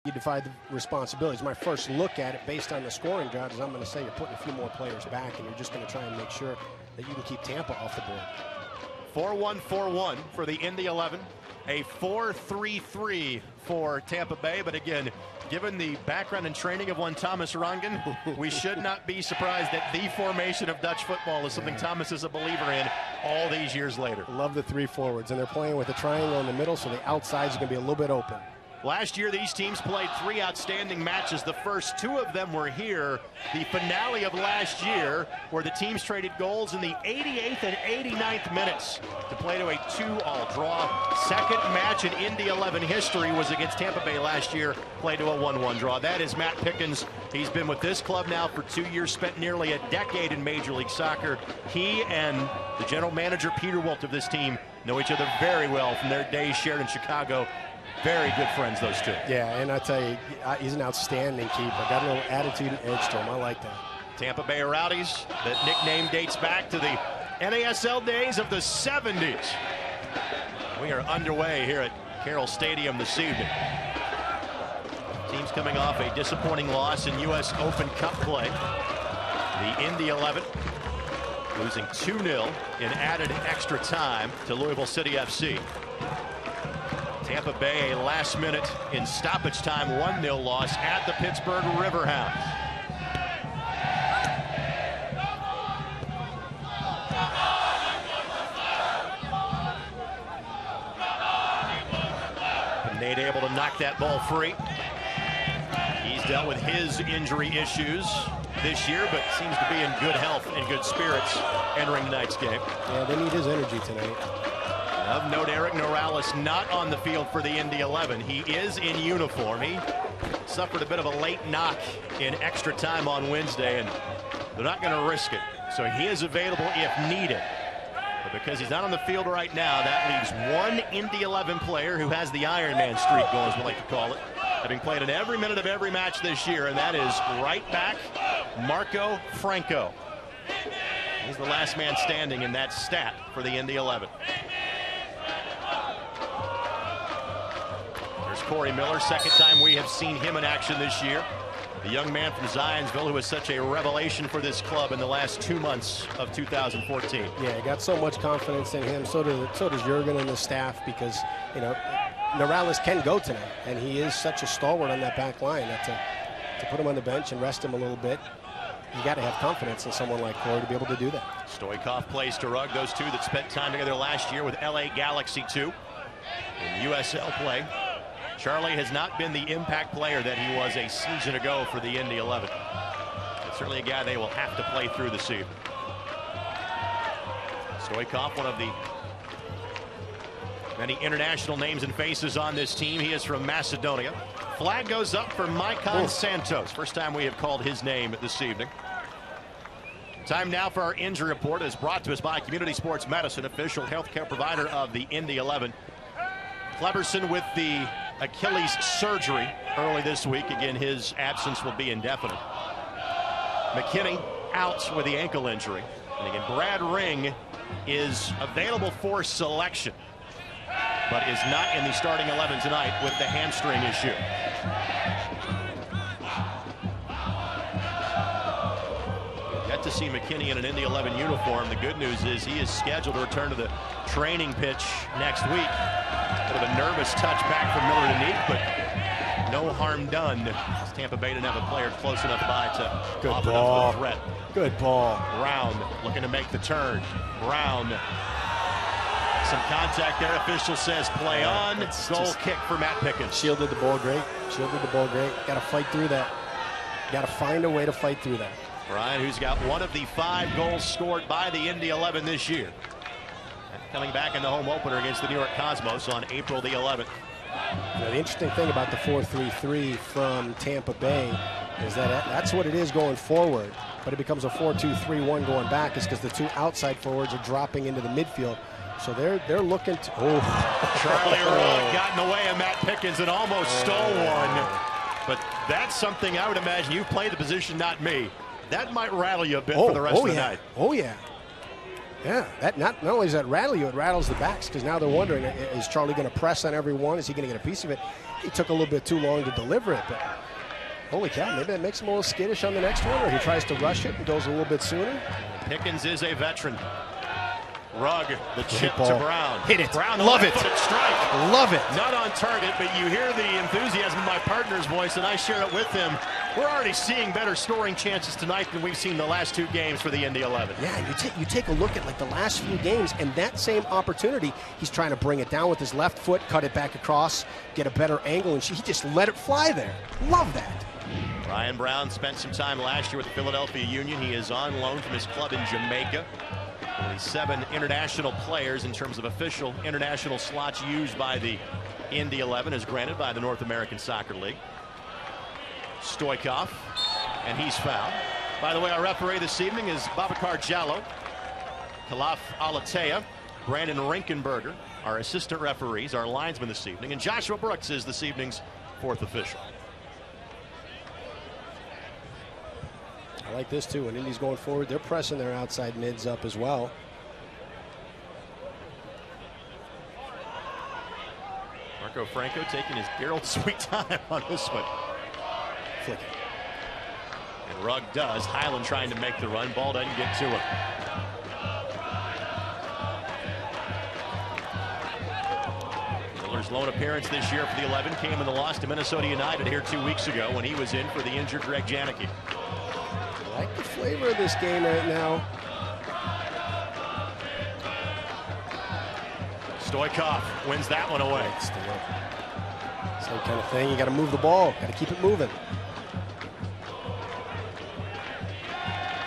you divide the responsibilities. My first look at it, based on the scoring drought, is I'm going to say you're putting a few more players back, and you're just going to try and make sure that you can keep Tampa off the board. 4-1-4-1 for the Indy 11. A 4-3-3 for Tampa Bay. But again, given the background and training of one Thomas Rongen, we should not be surprised that the formation of Dutch football is something Thomas is a believer in all these years later. Love the three forwards, and they're playing with a triangle in the middle, so the outside's going to be a little bit open. Last year, these teams played 3 outstanding matches. The first 2 of them were here. The finale of last year, where the teams traded goals in the 88th and 89th minutes to play to a 2-all draw. Second match in Indy 11 history was against Tampa Bay last year, played to a 1-1 draw. That is Matt Pickens. He's been with this club now for 2 years, spent nearly a decade in Major League Soccer. He and the general manager, Peter Wilt, of this team know each other very well from their days shared in Chicago. Very good friends, those two. Yeah, and I tell you, he's an outstanding keeper. Got a little attitude and edge to him. I like that. Tampa Bay Rowdies. That nickname dates back to the NASL days of the 70s. We are underway here at Carroll Stadium this evening. Teams coming off a disappointing loss in U.S. Open Cup play. The Indy 11 losing 2-0 in added extra time to Louisville City FC. Tampa Bay, a last minute in stoppage time 1-0 loss at the Pittsburgh Riverhounds. Nate able to knock that ball free. He's dealt with his injury issues this year, but seems to be in good health and good spirits entering tonight's game. Yeah, they need his energy tonight. Of note, Eric Norales not on the field for the Indy 11. He is in uniform. He suffered a bit of a late knock in extra time on Wednesday, and they're not going to risk it. So he is available if needed. But because he's not on the field right now, that leaves one Indy 11 player who has the Iron Man streak going, as we like to call it, having played in every minute of every match this year, and that is right back Marco Franco. He's the last man standing in that stat for the Indy 11. Corey Miller, second time we have seen him in action this year. The young man from Zionsville who was such a revelation for this club in the last 2 months of 2014. Yeah, got so much confidence in him. So does Jurgen and the staff, because, you know, Norales can go tonight, and he is such a stalwart on that back line that to put him on the bench and rest him a little bit, you got to have confidence in someone like Corey to be able to do that. Stoikov plays to Rugg, those two that spent time together last year with LA Galaxy 2 in USL play. Charlie has not been the impact player that he was a season ago for the Indy 11. It's certainly a guy they will have to play through the season. Stoikov, one of the many international names and faces on this team. He is from Macedonia. Flag goes up for Maicon Santos. First time we have called his name this evening. Time now for our injury report. It's brought to us by Community Sports Medicine, official healthcare provider of the Indy 11. Cleberson with the Achilles surgery early this week. Again, his absence will be indefinite. McKinney out with the ankle injury. And again, Brad Ring is available for selection, but is not in the starting 11 tonight with the hamstring issue. Yet to see McKinney in an Indy 11 uniform. The good news is he is scheduled to return to the training pitch next week. Bit of a nervous touch back from Miller to Neat, but no harm done. Tampa Bay didn't have a player close enough by to offer enough of a threat. Good ball. Brown looking to make the turn. Brown. Some contact there. Official says play on. Goal kick for Matt Pickens. Shielded the ball great. Shielded the ball great. Got to fight through that. Got to find a way to fight through that. Brian, who's got one of the 5 goals scored by the Indy 11 this year. Coming back in the home opener against the New York Cosmos on April the 11th. You know, the interesting thing about the 4-3-3 from Tampa Bay is that that's what it is going forward, but it becomes a 4-2-3-1 going back, is because the 2 outside forwards are dropping into the midfield. So they're looking to. Charlie Rugg got in the way of Matt Pickens and almost stole one. But that's something I would imagine, you've played the position, not me. That might rattle you a bit for the rest of the night. Oh yeah. Yeah, that not only does that rattle you, it rattles the backs because now they're wondering, is Charlie going to press on everyone? Is he going to get a piece of it? He took a little bit too long to deliver it, but holy cow, maybe that makes him a little skittish on the next one, or he tries to rush it and goes a little bit sooner. Pickens is a veteran. Rugg, the chip to Brown. Hit it. Brown, love it. Strike. Love it. Not on target, but you hear the enthusiasm in my partner's voice, and I share it with him. We're already seeing better scoring chances tonight than we've seen the last 2 games for the Indy 11. Yeah, you take a look at like the last few games, and that same opportunity, he's trying to bring it down with his left foot, cut it back across, get a better angle, and he just let it fly there. Love that. Ryan Brown spent some time last year with the Philadelphia Union. He is on loan from his club in Jamaica. Only 7 international players in terms of official international slots used by the Indy 11 as granted by the North American Soccer League. Stoikov, and he's fouled. By the way, our referee this evening is Babacar Jallo, Kalaf Alatea, Brandon Rinkenberger, our assistant referees, our linesman this evening, and Joshua Brooks is this evening's 4th official. I like this too. When Indy's going forward, they're pressing their outside mids up as well. Marco Franco taking his Gerald sweet time on this one. Flick it. And Rugg does. Highland trying to make the run. Ball doesn't get to him. Miller's lone appearance this year for the 11 came in the loss to Minnesota United here 2 weeks ago when he was in for the injured Greg Janicki. I like the flavor of this game right now. Stoikov wins that one away. Same kind of thing. You got to move the ball. Got to keep it moving.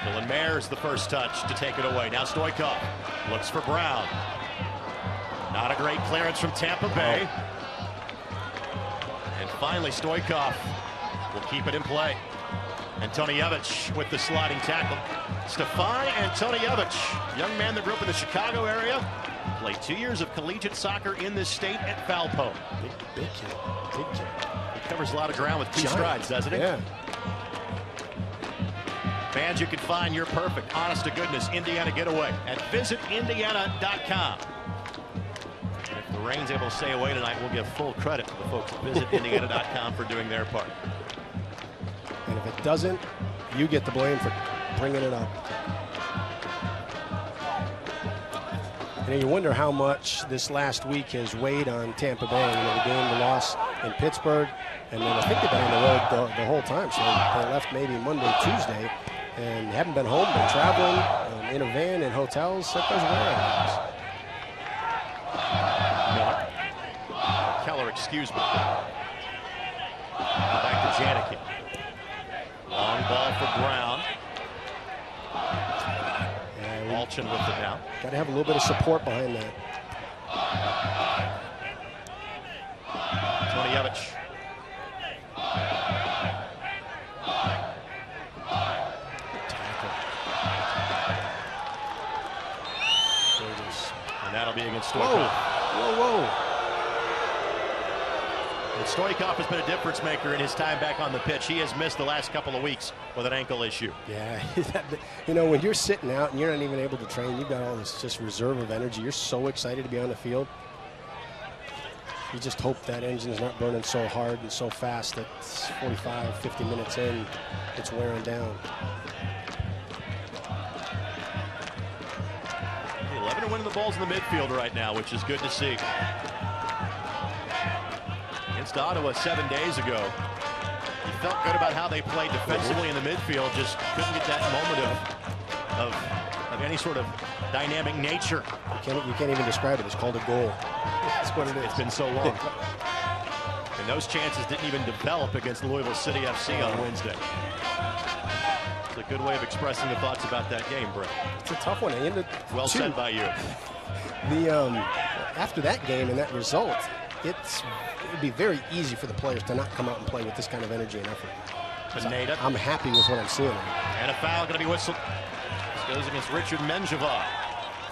Dylan Mayer's the first touch to take it away. Now Stoikov looks for Brown. Not a great clearance from Tampa Bay. And finally Stoikov will keep it in play. Antonievich with the sliding tackle. Stefan Antonievich, young man that grew up in the Chicago area, played 2 years of collegiate soccer in this state at Valpo. Big kid. Big kid. He covers a lot of ground with 2 strides, doesn't he? Yeah. Fans, you can find your perfect, honest to goodness Indiana getaway at visitindiana.com. If the rain's able to stay away tonight, we'll give full credit to the folks at visitindiana.com for doing their part. And if it doesn't, you get the blame for bringing it up. You wonder how much this last week has weighed on Tampa Bay. The game, the loss in Pittsburgh, and then I think they've been on the road the whole time. So they left maybe Monday, Tuesday, and haven't been home, been traveling in a van in hotels. That does wear on us. Keller, excuse me. Back to Janicki. Long ball for Brown. Alchin with it now. Got to have a little bit of support behind that. Antonievich. And that'll be against Stoikov. Whoa, whoa, whoa. And Stoikov has been a difference maker in his time back on the pitch. He has missed the last couple of weeks with an ankle issue. Yeah, when you're sitting out and you're not even able to train, you've got all this just reserve of energy. You're so excited to be on the field. You just hope that engine's not burning so hard and so fast that 45, 50 minutes in, it's wearing down. The 11 are winning the balls in the midfield right now, which is good to see. Against Ottawa 7 days ago, you felt good about how they played defensively in the midfield, just couldn't get that moment of any sort of dynamic nature. You can't even describe it. It's called a goal. That's what it is. It's been so long. And those chances didn't even develop against Louisville City FC on Wednesday. It's a good way of expressing the thoughts about that game, Brett. It's a tough one. Well said by you. After that game and that result, it'd be very easy for the players to not come out and play with this kind of energy and effort. I'm happy with what I'm seeing. And a foul going to be whistled. This goes against Richard Menjivar.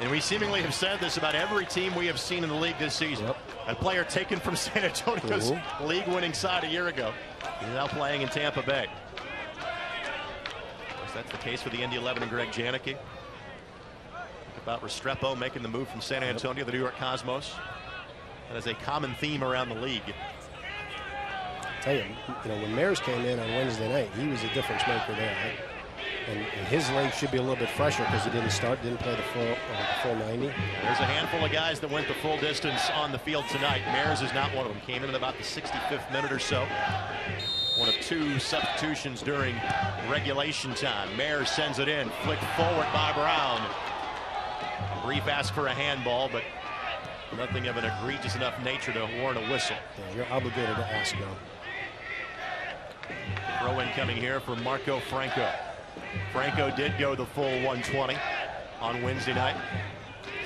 And we seemingly have said this about every team we have seen in the league this season. Yep. A player taken from San Antonio's league-winning side a year ago. He's now playing in Tampa Bay. Of course, that's the case for the Indy 11 and Greg Janicki. about Restrepo making the move from San Antonio, the New York Cosmos. That is a common theme around the league. I tell you, when Mares came in on Wednesday night, he was a difference maker there. Right? And his leg should be a little bit fresher because he didn't play the full 90. There's a handful of guys that went the full distance on the field tonight. Mares is not one of them. Came in at about the 65th minute or so. One of 2 substitutions during regulation time. Mares sends it in, flicked forward by Brown. Brief ask for a handball, but nothing of an egregious enough nature to warrant a whistle. Yeah, you're obligated to ask now. Throw in coming here for Marco Franco. Franco did go the full 120 on Wednesday night.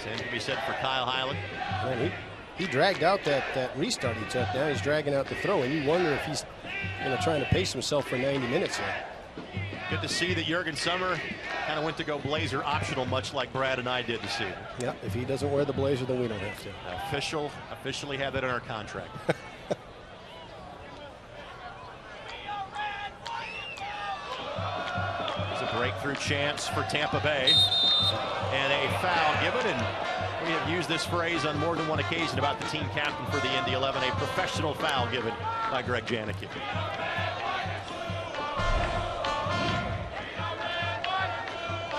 Same can be said for Kyle Hyland. Man, he dragged out that restart he took. Now he's dragging out the throw, and you wonder if he's trying to pace himself for 90 minutes here. Good to see that Jurgen Sommer kind of went to go blazer optional, much like Brad and I did this evening. Yeah, if he doesn't wear the blazer, then we don't have to. Officially have that in our contract. There's a breakthrough chance for Tampa Bay, and a foul given. And we have used this phrase on more than one occasion about the team captain for the Indy 11, a professional foul given by Greg Janicki.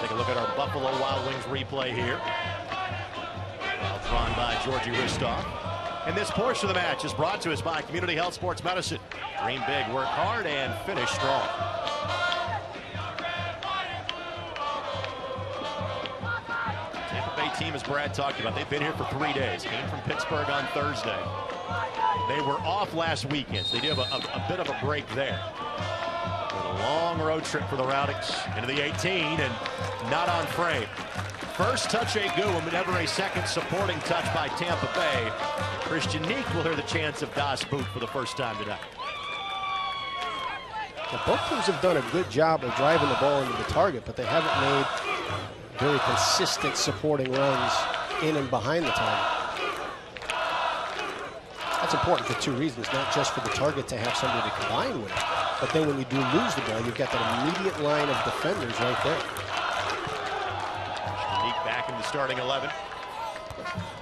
Take a look at our Buffalo Wild Wings replay here. Well drawn by Georgie Ristov. And this portion of the match is brought to us by Community Health Sports Medicine. Dream big, work hard, and finish strong. Tampa Bay team, as Brad talked about, they've been here for 3 days. Came from Pittsburgh on Thursday. They were off last weekend, so they did have a bit of a break there. A long road trip for the Rowdies into the 18 and not on frame. First touch a good one, but never a second supporting touch by Tampa Bay. Christian Neek will hear the chance of Das Boot for the first time tonight. Now, both teams have done a good job of driving the ball into the target, but they haven't made very consistent supporting runs in and behind the target. That's important for 2 reasons, not just for the target to have somebody to combine with, but then when you do lose the ball, you've got that immediate line of defenders right there. Unique back in the starting 11.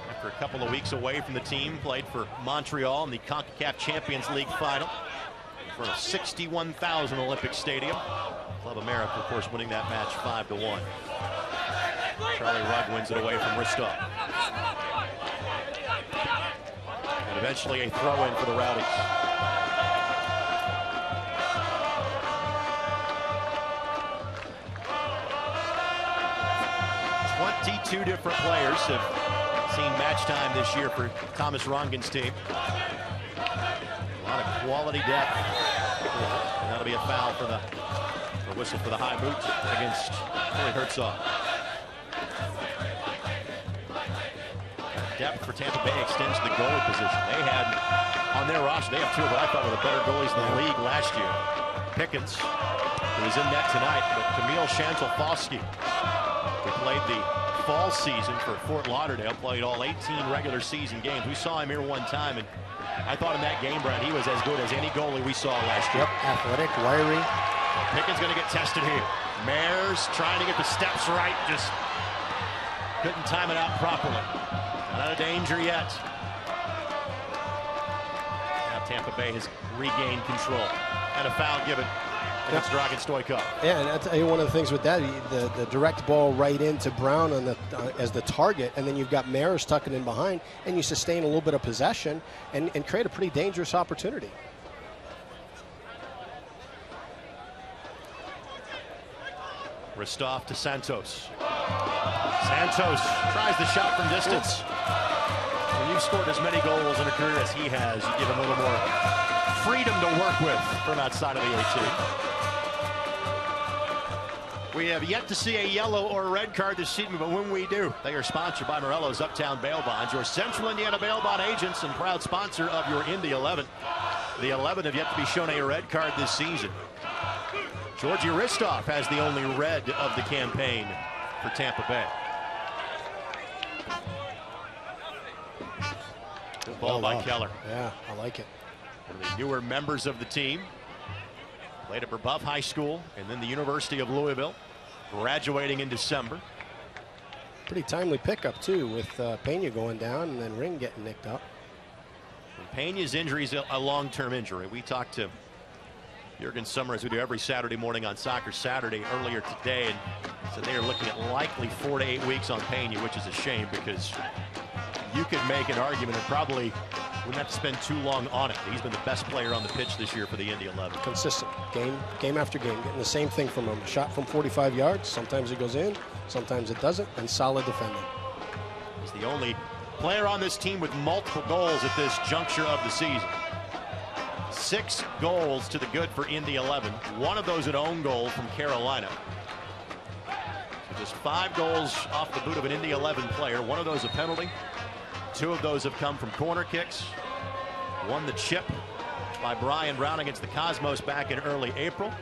After a couple of weeks away from the team, played for Montreal in the CONCACAF Champions League final in front of 61,000 Olympic Stadium. Club America, of course, winning that match 5-1. Charlie Rugg wins it away from Ristov. And eventually a throw-in for the Rowdies. 22 different players have seen match time this year for Thomas Rongen's team. A lot of quality depth. And that'll be a foul for the whistle for the high boot against Corey Herzog. Depth for Tampa Bay extends to the goalie position. They had on their roster, they have 2 of what I thought were the better goalies in the league last year. Pickens, who was in net tonight, but Camille Chantal-Foskey, who played the fall season for Fort Lauderdale, played all 18 regular season games. We saw him here one time, and I thought in that game, Brad, he was as good as any goalie we saw last year. Yep, athletic, wiry. Pickens going to get tested here. Mares trying to get the steps right, just couldn't time it out properly. Not out of danger yet. Now Tampa Bay has regained control. And a foul given against Dragan Stoikov. Yeah, and I'll tell you one of the things with that, the direct ball right into Brown on the as the target, and then you've got Maris tucking in behind, and you sustain a little bit of possession and create a pretty dangerous opportunity. Ristov to Santos. Santos tries the shot from distance. When you've scored as many goals in a career as he has, you give him a little more freedom to work with from outside of the 18. We have yet to see a yellow or a red card this evening, but when we do, they are sponsored by Morello's Uptown Bail Bonds, your Central Indiana bail bond agents and proud sponsor of your Indy 11. The 11 have yet to be shown a red card this season. Georgie Ristov has the only red of the campaign for Tampa Bay. Good ball by Keller. Yeah, I like it. One of the newer members of the team. Played at Brebeuf High School and then the University of Louisville, graduating in December. Pretty timely pickup, too, with Pena going down and then Ring getting nicked up. And Pena's injury is a long-term injury. We talked to Jurgen Sommer, as we do every Saturday morning on Soccer Saturday, earlier today, and so they are looking at likely 4 to 8 weeks on Pena, which is a shame because you could make an argument and probably wouldn't have to spend too long on it. He's been the best player on the pitch this year for the Indy 11. Consistent, game after game, getting the same thing from him. A shot from 45 yards. Sometimes it goes in, sometimes it doesn't, and solid defending. He's the only player on this team with multiple goals at this juncture of the season. 6 goals to the good for Indy 11. One of those an own goal from Carolina. So just 5 goals off the boot of an Indy 11 player. One of those a penalty. 2 of those have come from corner kicks. One the chip by Brian Brown against the Cosmos back in early April.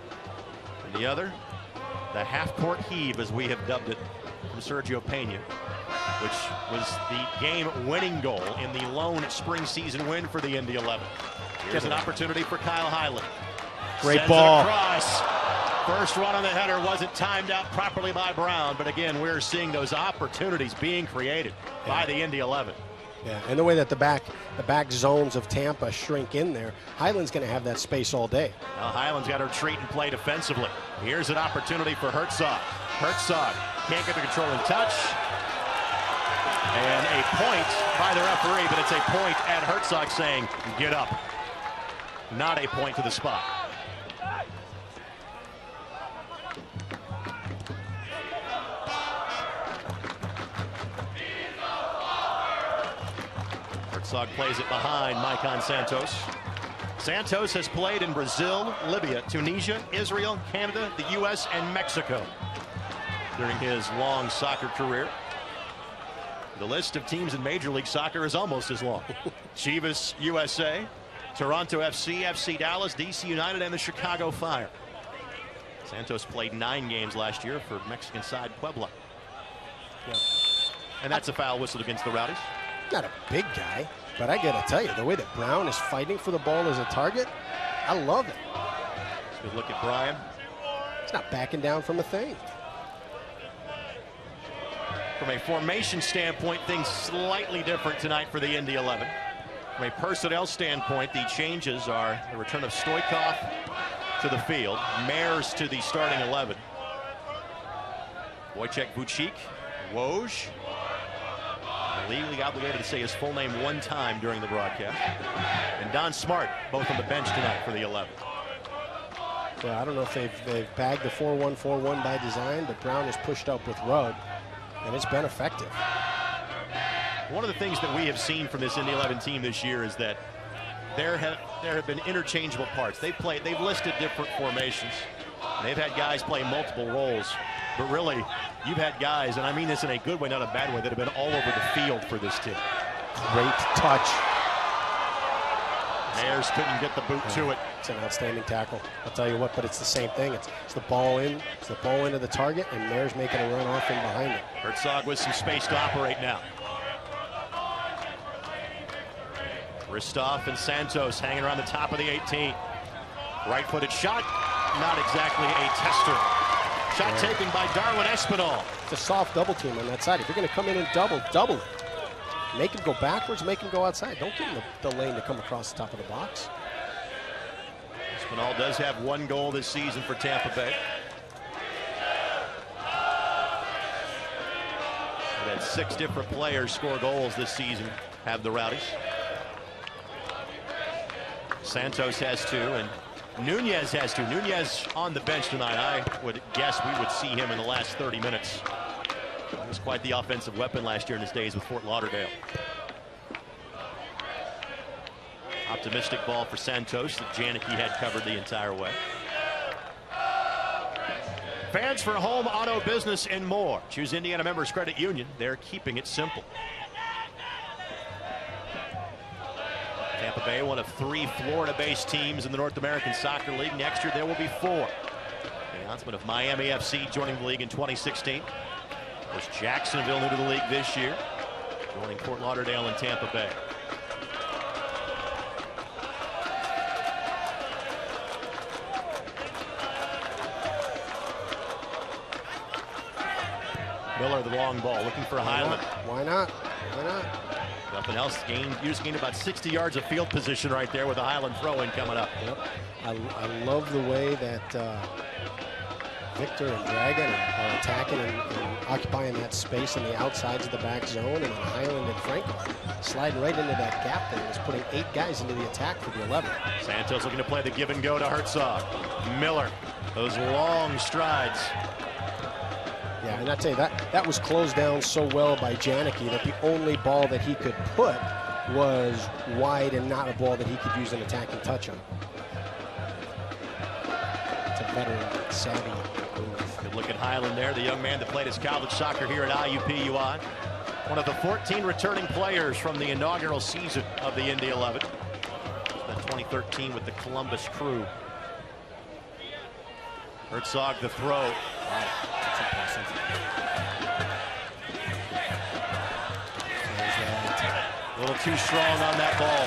And the other, the half-court heave, as we have dubbed it, from Sergio Pena, which was the game-winning goal in the lone spring season win for the Indy 11. Here's an opportunity for Kyle Hyland. Great ball. Across. First run on the header wasn't timed out properly by Brown, but again, we're seeing those opportunities being created by the Indy 11. Yeah, and the way that the back zones of Tampa shrink in there, Highland's going to have that space all day. Now Highland's got to retreat and play defensively. Here's an opportunity for Herzog. Herzog can't get the controlling touch. And a point by the referee, but it's a point at Herzog saying, get up. Not a point to the spot. Herzog plays it behind Maicon Santos. Santos has played in Brazil, Libya, Tunisia, Israel, Canada, the U.S., and Mexico during his long soccer career. The list of teams in Major League Soccer is almost as long. Chivas USA, Toronto FC, FC Dallas, DC United, and the Chicago Fire. Santos played 9 games last year for Mexican side Puebla. Yeah. And that's a foul whistled against the Rowdies. Not a big guy, but I got to tell you, the way that Brown is fighting for the ball as a target, I love it. Good look at Brian. He's not backing down from a thing. From a formation standpoint, things slightly different tonight for the Indy 11. From a personnel standpoint, the changes are the return of Stoikov to the field, Mares to the starting 11. Wojciech Vucic, Woj, legally obligated to say his full name one time during the broadcast, and Don Smart, both on the bench tonight for the 11. Well, I don't know if they've bagged the 4-1-4-1 by design, but Brown is pushed up with Rugg, and it's been effective. One of the things that we have seen from this Indy 11 team this year is that there have been interchangeable parts. They've listed different formations. And they've had guys play multiple roles. But really, you've had guys, and I mean this in a good way, not a bad way, that have been all over the field for this team. Great touch. Mares couldn't get the boot to it. It's an outstanding tackle. I'll tell you what, but it's the same thing. It's the ball in. It's the ball into the target, and Mares making a run off in behind it. Herzog with some space to operate now. Ristoff and Santos hanging around the top of the 18. Right-footed shot, not exactly a tester. Shot taken by Darwin Espinal. It's a soft double team on that side. If you're going to come in and double it. Make him go backwards, make him go outside. Don't give him the lane to come across the top of the box. Espinal does have 1 goal this season for Tampa Bay. We've had 6 different players score goals this season, have the Rowdies. Santos has 2, and Nunez has 2. Nunez on the bench tonight. I would guess we would see him in the last 30 minutes. He was quite the offensive weapon last year in his days with Fort Lauderdale. Optimistic ball for Santos that Janicki had covered the entire way. Fans for home, auto, business, and more. Choose Indiana Members Credit Union. They're keeping it simple. Tampa Bay, one of 3 Florida-based teams in the North American Soccer League. Next year, there will be 4. The announcement of Miami FC joining the league in 2016. Of course, Jacksonville new to the league this year, joining Fort Lauderdale and Tampa Bay. Miller, the long ball, looking for Highland. Why not? Why not? Nothing else. You just gained about 60 yards of field position right there with a Highland throw-in coming up. Yep. I love the way that Victor and Dragon are attacking and occupying that space on the outsides of the back zone, and then Highland and Franco sliding right into that gap that was putting 8 guys into the attack for the 11. Santos looking to play the give and go to Herzog. Miller, those long strides. Yeah, and I tell you, that was closed down so well by Janicki that the only ball that he could put was wide and not a ball that he could use an attacking touch on. It's a veteran, savvy move. Good look at Highland there, the young man that played his college soccer here at IUPUI. One of the 14 returning players from the inaugural season of the Indy 11. The 2013 with the Columbus Crew. Herzog the throw. Wow, that's impressive. A little too strong on that ball.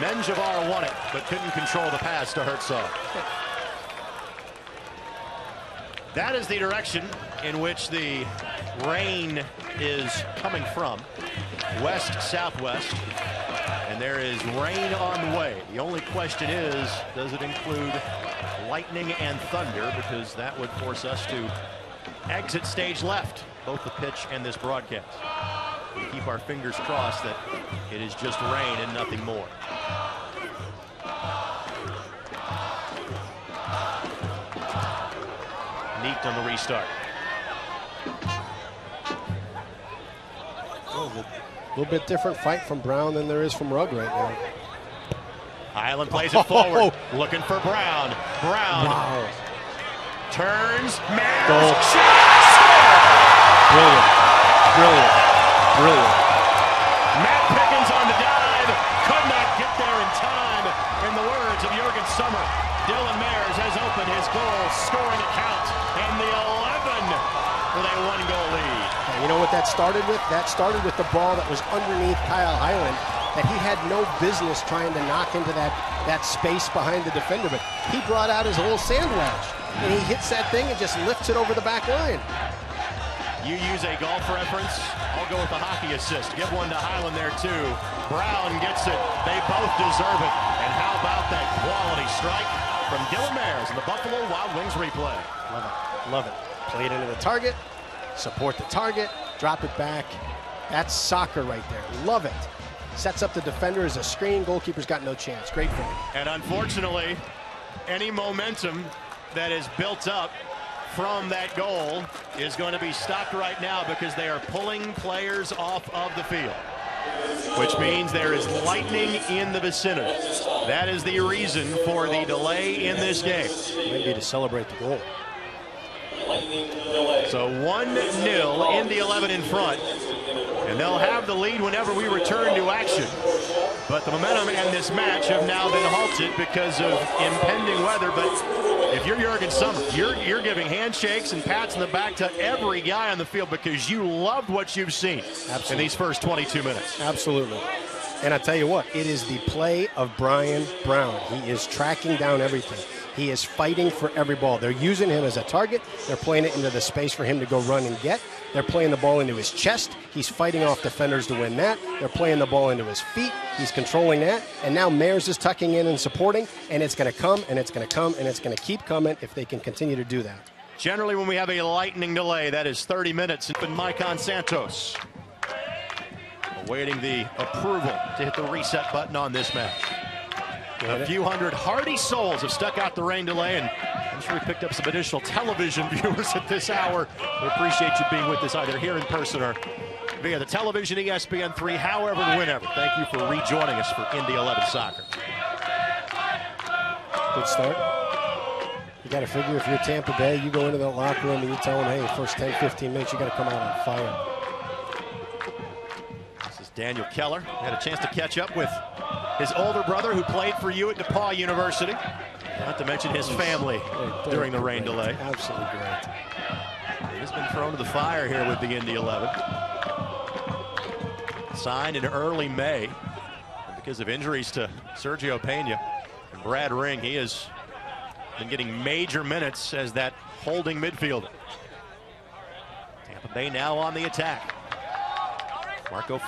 Menjivar won it, but couldn't control the pass to Herzog. That is the direction in which the rain is coming from. West-southwest. And there is rain on the way. The only question is, does it include lightning and thunder? Because that would force us to exit stage left, both the pitch and this broadcast. We keep our fingers crossed that it is just rain and nothing more. Neat on the restart. A little bit different fight from Brown than there is from Rugg right now. Highland plays it forward, looking for Brown. Brown turns, Mares, Brilliant, brilliant, brilliant. Matt Pickens on the dive, could not get there in time. In the words of Jurgen Sommer, Dylan Mares has opened his goal scoring account, and the 11 with a 1-goal lead. You know what that started with? That started with the ball that was underneath Kyle Highland that he had no business trying to knock into that space behind the defender, but he brought out his little sand wedge, and he hits that thing and just lifts it over the back line. You use a golf reference, I'll go with the hockey assist. Give one to Highland there too. Brown gets it, they both deserve it. And how about that quality strike from Dylan Mares in the Buffalo Wild Wings replay. Love it, love it. Play it into the target, support the target, drop it back. That's soccer right there, love it. Sets up the defender as a screen, goalkeeper's got no chance, great for him. And unfortunately, any momentum that is built up from that goal is going to be stopped right now because they are pulling players off of the field, which means there is lightning in the vicinity. That is the reason for the delay in this game. Maybe to celebrate the goal. So 1-0, Indy 11 in front, and they'll have the lead whenever we return to action. But the momentum in this match have now been halted because of impending weather. But if you're Jurgen Sommer, you're giving handshakes and pats in the back to every guy on the field because you loved what you've seen in these first 22 minutes. Absolutely. And I tell you what, it is the play of Brian Brown. He is tracking down everything. He is fighting for every ball. They're using him as a target. They're playing it into the space for him to go run and get. They're playing the ball into his chest. He's fighting off defenders to win that. They're playing the ball into his feet. He's controlling that. And now Mares is tucking in and supporting. And it's going to come, and it's going to come, and it's going to keep coming if they can continue to do that. Generally, when we have a lightning delay, that is 30 minutes. And Maicon Santos awaiting the approval to hit the reset button on this match. A few hundred hardy souls have stuck out the rain delay, and I'm sure we picked up some additional television viewers at this hour. We appreciate you being with us either here in person or via the television, ESPN3, however and whenever. Thank you for rejoining us for Indy 11 Soccer. Good start. You got to figure if you're Tampa Bay, you go into that locker room and you tell them, hey, the first 10, 15 minutes, you got to come out on fire. This is Daniel Keller. Had a chance to catch up with his older brother who played for you at DePaul University. Not to mention his family during the rain delay. Absolutely great. He's been thrown to the fire here with the Indy 11. Signed in early May because of injuries to Sergio Pena and Brad Ring. He has been getting major minutes as that holding midfielder. Tampa Bay now on the attack.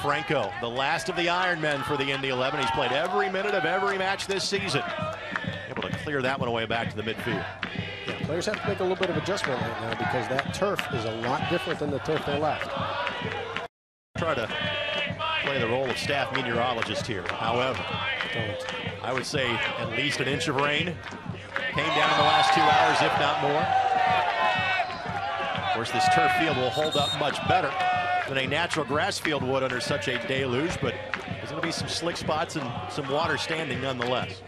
Franco, the last of the Iron Men for the Indy 11. He's played every minute of every match this season. Able to clear that one away back to the midfield. Yeah, players have to make a little bit of adjustment right now because that turf is a lot different than the turf they left. Try to play the role of staff meteorologist here. However, I would say at least an inch of rain came down in the last 2 hours, if not more. Of course, this turf field will hold up much better than a natural grass field would under such a deluge, but there's going to be some slick spots and some water standing nonetheless.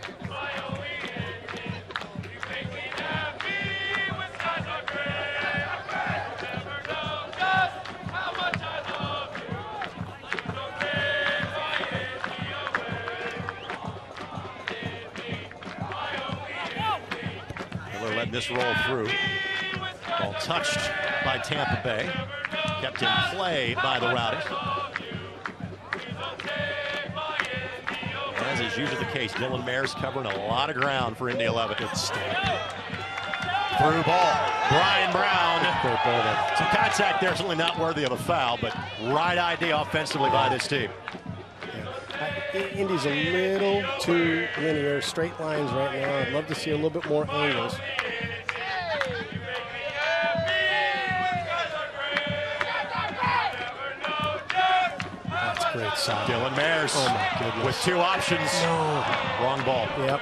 Keller letting this roll through. Ball touched by Tampa Bay. Kept in play by the Rowdies. As is usually the case, Dylan Mayer's covering a lot of ground for Indy 11. Good step. Through ball. Brian Brown. Some contact there, certainly not worthy of a foul, but right idea offensively by this team. Yeah. Indy's a little too linear, straight lines right now. I'd love to see a little bit more angles. Great side. Dylan Mayers with two options. No. Wrong ball. Yep.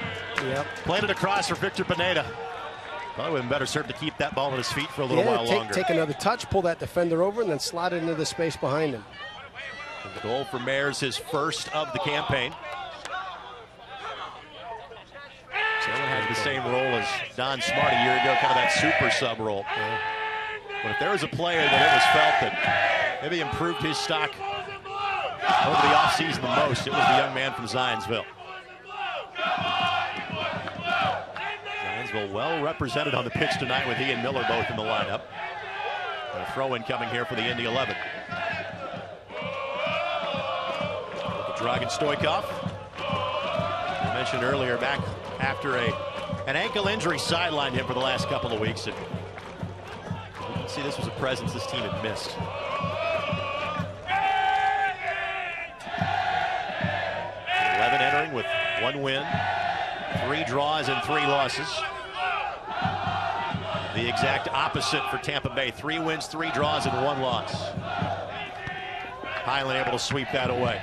Played it across for Victor Pineda. Probably would have been better served to keep that ball at his feet for a little while longer. Take another touch, pull that defender over, and then slide it into the space behind him. And the goal for Mayers, his first of the campaign. Taylor had the same role as Don Smart a year ago, kind of that super sub role. Yeah. But if there was a player that it was felt that maybe improved his stock over the offseason the most, it was the young man from Zionsville. Zionsville well represented on the pitch tonight with he and Miller both in the lineup. And a throw-in coming here for the Indy 11. Dragan Stoikov, I mentioned earlier, back after an ankle injury sidelined him for the last couple of weeks. And you can see this was a presence this team had missed. 11 entering with 1 win, 3 draws, and 3 losses. The exact opposite for Tampa Bay. 3 wins, 3 draws, and 1 loss. Highland able to sweep that away.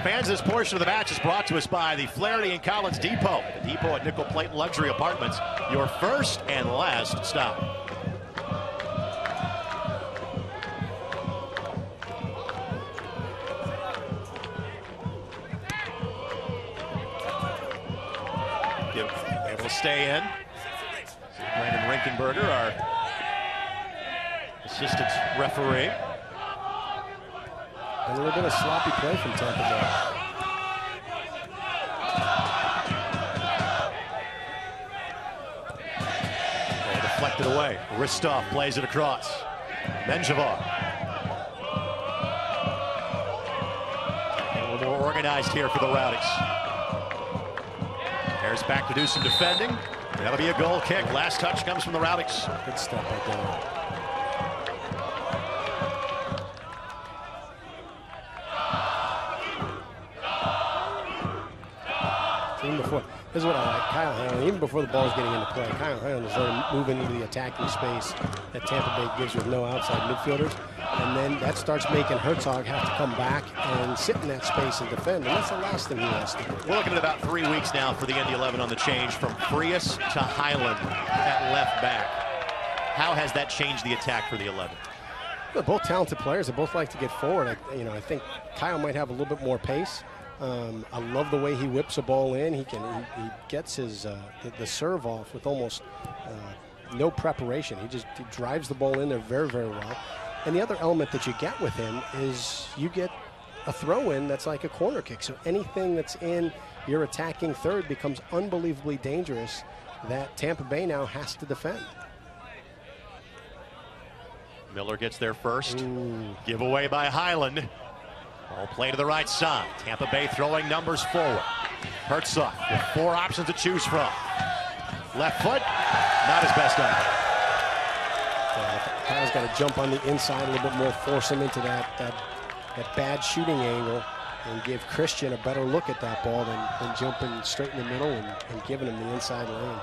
Fans, this portion of the match is brought to us by the Flaherty and Collins Depot. The Depot at Nickel Plate Luxury Apartments, your first and last stop. Able to stay in. Brandon Rinkenberger, our assistant referee. A little bit of sloppy play from Tampa Bay. Deflected away. Ristov plays it across. Menjivar. A little more organized here for the Rowdies. Harris back to do some defending. That'll be a goal kick. Last touch comes from the Rowdies. Good step right there. Even before, this is what I like. Kyle Highland, even before the ball is getting into play, Kyle Highland is letting move into the attacking space that Tampa Bay gives with no outside midfielders. And then that starts making Herzog have to come back and sit in that space and defend. And that's the last thing he has to do. We're looking at about 3 weeks now for the Indy 11 on the change from Frias to Highland at left back. How has that changed the attack for the 11? They're both talented players. They both like to get forward. I think Kyle might have a little bit more pace. I love the way he whips a ball in. He gets his the serve off with almost no preparation. He drives the ball in there very, very well. And the other element that you get with him is you get a throw-in that's like a corner kick. So anything that's in your attacking third becomes unbelievably dangerous that Tampa Bay now has to defend. Miller gets there first. Giveaway by Highland. Ball play to the right side. Tampa Bay throwing numbers forward. Herzog with 4 options to choose from. Left foot, not his best option. Kyle's got to jump on the inside a little bit more, force him into that bad shooting angle, and give Christian a better look at that ball than jumping straight in the middle and giving him the inside lane.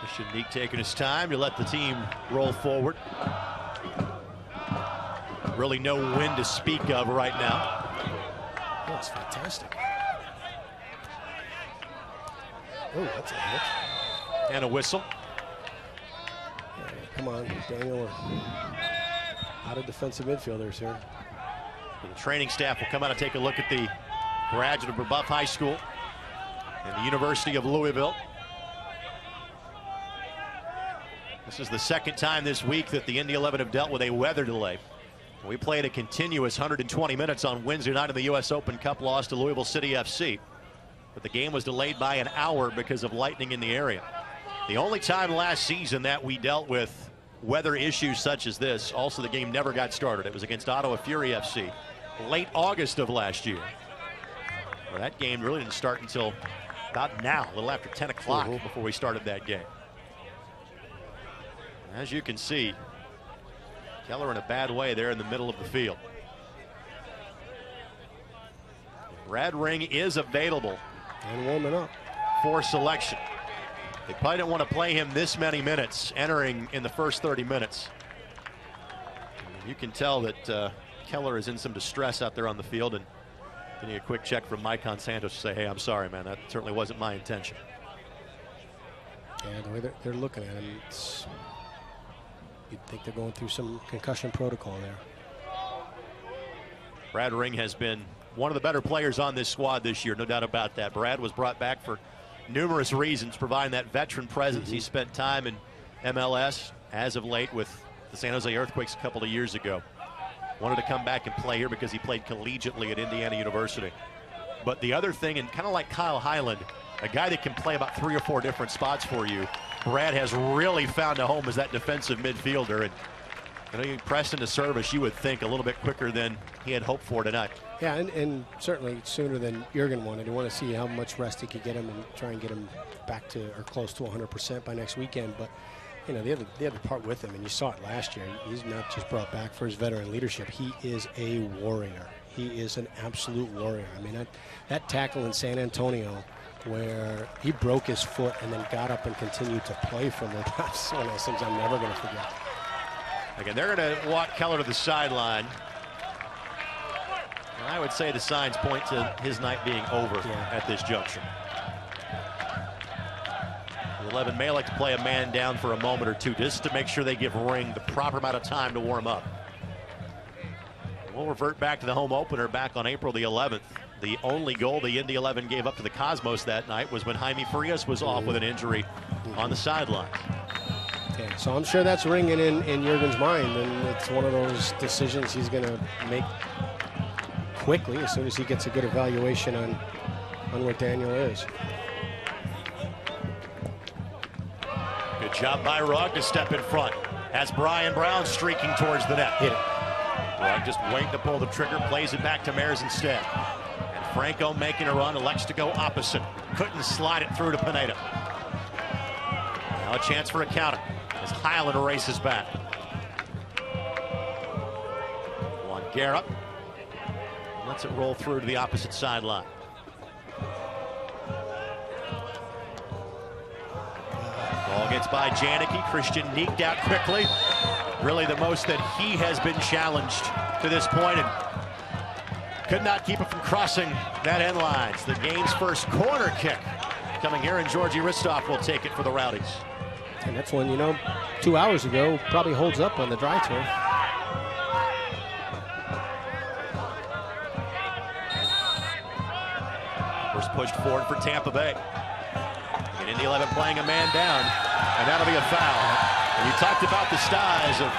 Christian Neek taking his time to let the team roll forward. Really no wind to speak of right now. That's fantastic. Oh, that's a hit. And a whistle. Yeah, come on, Daniel. Out of defensive midfielders here. The training staff will come out and take a look at the graduate of Rebuff High School and the University of Louisville. This is the second time this week that the Indy 11 have dealt with a weather delay. We played a continuous 120 minutes on Wednesday night in the U.S. Open Cup, loss to Louisville City FC. But the game was delayed by an hour because of lightning in the area. The only time last season that we dealt with weather issues such as this, also the game never got started. It was against Ottawa Fury FC, late August of last year. Well, that game really didn't start until about now, a little after 10 o'clock before we started that game. As you can see, Keller in a bad way there in the middle of the field. Brad Ring is available and warming up for selection. They probably didn't want to play him this many minutes entering in the first 30 minutes. You can tell that Keller is in some distress out there on the field, and getting a quick check from Mike Santos to say, hey, I'm sorry, man, that certainly wasn't my intention. Yeah, the way they're looking at him, you'd think they're going through some concussion protocol there. Brad Ring has been one of the better players on this squad this year, no doubt about that. Brad was brought back for numerous reasons, providing that veteran presence. He spent time in MLS as of late with the San Jose Earthquakes a couple of years ago. Wanted to come back and play here because he played collegiately at Indiana University. But the other thing, and kind of like Kyle Highland, a guy that can play about 3 or 4 different spots for you, Brad has really found a home as that defensive midfielder. And I know he pressed into service, you would think, a little bit quicker than he had hoped for tonight. Yeah, and certainly sooner than Jurgen wanted. He wanted to see how much rest he could get him and try and get him back to or close to 100% by next weekend. But you know, the other part with him, and you saw it last year, he's not just brought back for his veteran leadership. He is a warrior. He is an absolute warrior. I mean, that tackle in San Antonio, where he broke his foot and then got up and continued to play from it. That's one of those things I'm never going to forget. Again, they're going to walk Keller to the sideline. And I would say the signs point to his night being over at this juncture. The 11 may like to play a man down for a moment or two just to make sure they give Ring the proper amount of time to warm up. We'll revert back to the home opener back on April the 11th. The only goal the Indy 11 gave up to the Cosmos that night was when Jaime Frias was off with an injury on the sidelines. Yeah, so I'm sure that's ringing in Jurgen's mind, and it's one of those decisions he's going to make quickly as soon as he gets a good evaluation on where Daniel is. Good job by Rugg to step in front as Brian Brown streaking towards the net. Hit it. Rugg just waiting to pull the trigger, plays it back to Mares instead. And Franco making a run, elects to go opposite. Couldn't slide it through to Pineda. Now a chance for a counter as Highland races back. Guerra lets it roll through to the opposite sideline. Ball gets by Janicki. Christian Neek out quickly. Really the most that he has been challenged to this point, and could not keep it from crossing that end line. It's the game's first corner kick coming here, and Georgie Ristoff will take it for the Rowdies. And that's one, 2 hours ago, probably holds up on the dry turf. First pushed forward for Tampa Bay. And Indy 11 playing a man down, and that'll be a foul. And you talked about the size of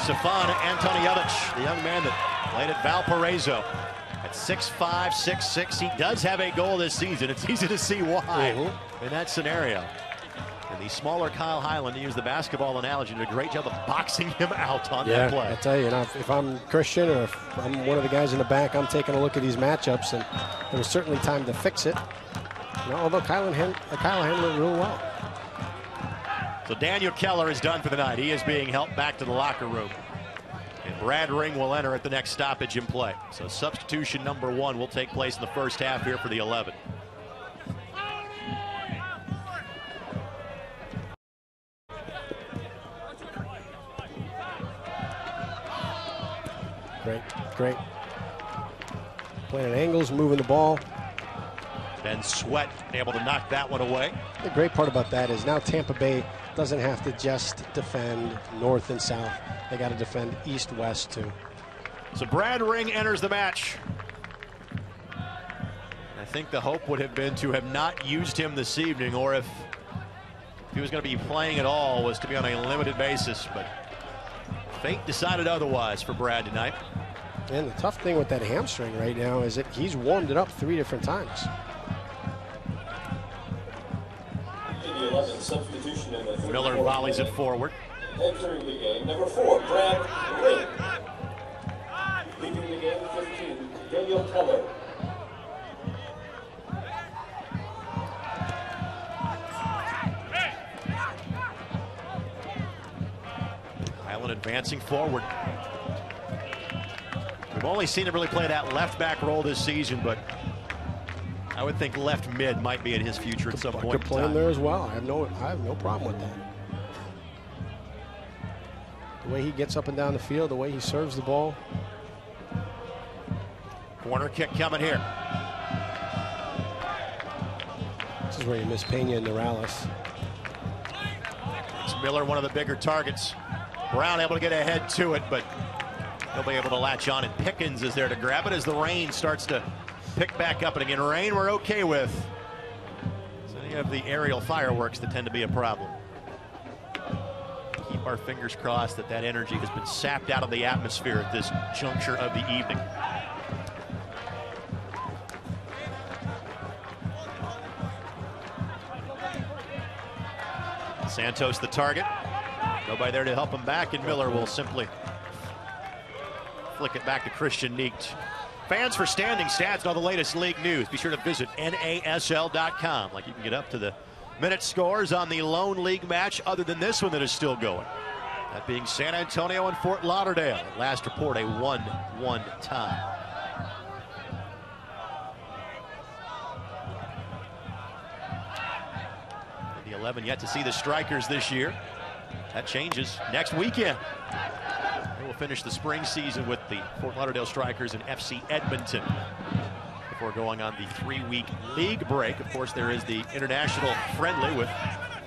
Stefan Antonievich, the young man that played at Valparaiso. At 6'5", 6'6", he does have a goal this season. It's easy to see why in that scenario. And the smaller Kyle Highland, to use the basketball analogy, did a great job of boxing him out on that play. I tell you, if I'm Christian or if I'm one of the guys in the back, I'm taking a look at these matchups, and there was certainly time to fix it. No, although Kyle handled it real well. So Daniel Keller is done for the night. He is being helped back to the locker room. And Brad Ring will enter at the next stoppage in play. So substitution number 1 will take place in the first half here for the 11. Great. Playing at angles, moving the ball. Ben Sweat able to knock that one away. The great part about that is now Tampa Bay doesn't have to just defend north and south. They got to defend east-west too. So Brad Ring enters the match. I think the hope would have been to have not used him this evening, or if he was going to be playing at all, was to be on a limited basis. But fate decided otherwise for Brad tonight. And the tough thing with that hamstring right now is that he's warmed it up 3 different times. Miller volleys it forward. Entering the game, number 4, Brad Ring. Leaving the game, 15, Daniel Keller. Island advancing forward. We've only seen him really play that left back role this season, but I would think left mid might be in his future at some point. Could play him there as well. I have no problem with that. The way he gets up and down the field, the way he serves the ball. Corner kick coming here. This is where you miss Pena and Morales. It's Miller, one of the bigger targets. Brown able to get ahead to it, but he'll be able to latch on, and Pickens is there to grab it as the rain starts to pick back up. And again, rain we're okay with. So you have the aerial fireworks that tend to be a problem. Keep our fingers crossed that that energy has been sapped out of the atmosphere at this juncture of the evening. Santos the target. Nobody there to help him back, and Miller will simply flick it back to Christian Neekt. Fans for standing stats and all the latest league news, be sure to visit NASL.com. Like, you can get up to the minute scores on the lone league match other than this one that is still going. That being San Antonio and Fort Lauderdale. At last report, a 1-1 tie. The 11 yet to see the strikers this year. That changes next weekend. They will finish the spring season with the Fort Lauderdale Strikers and FC Edmonton before going on the 3-week league break. Of course, there is the international friendly with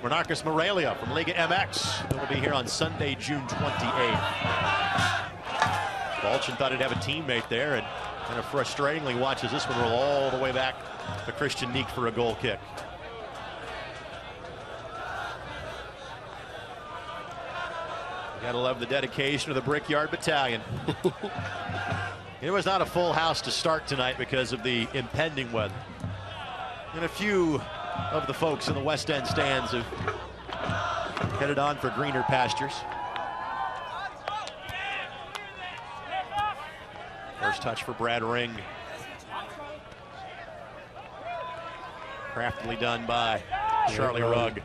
Marcus Morelia from Liga MX. It will be here on Sunday, June 28th. Balchin thought he'd have a teammate there, and kind of frustratingly watches this one roll all the way back to Christian Neekt for a goal kick. Gotta love the dedication of the Brickyard Battalion. It was not a full house to start tonight because of the impending weather. And a few of the folks in the West End stands have headed on for greener pastures. First touch for Brad Ring. Craftily done by Charlie Rugg.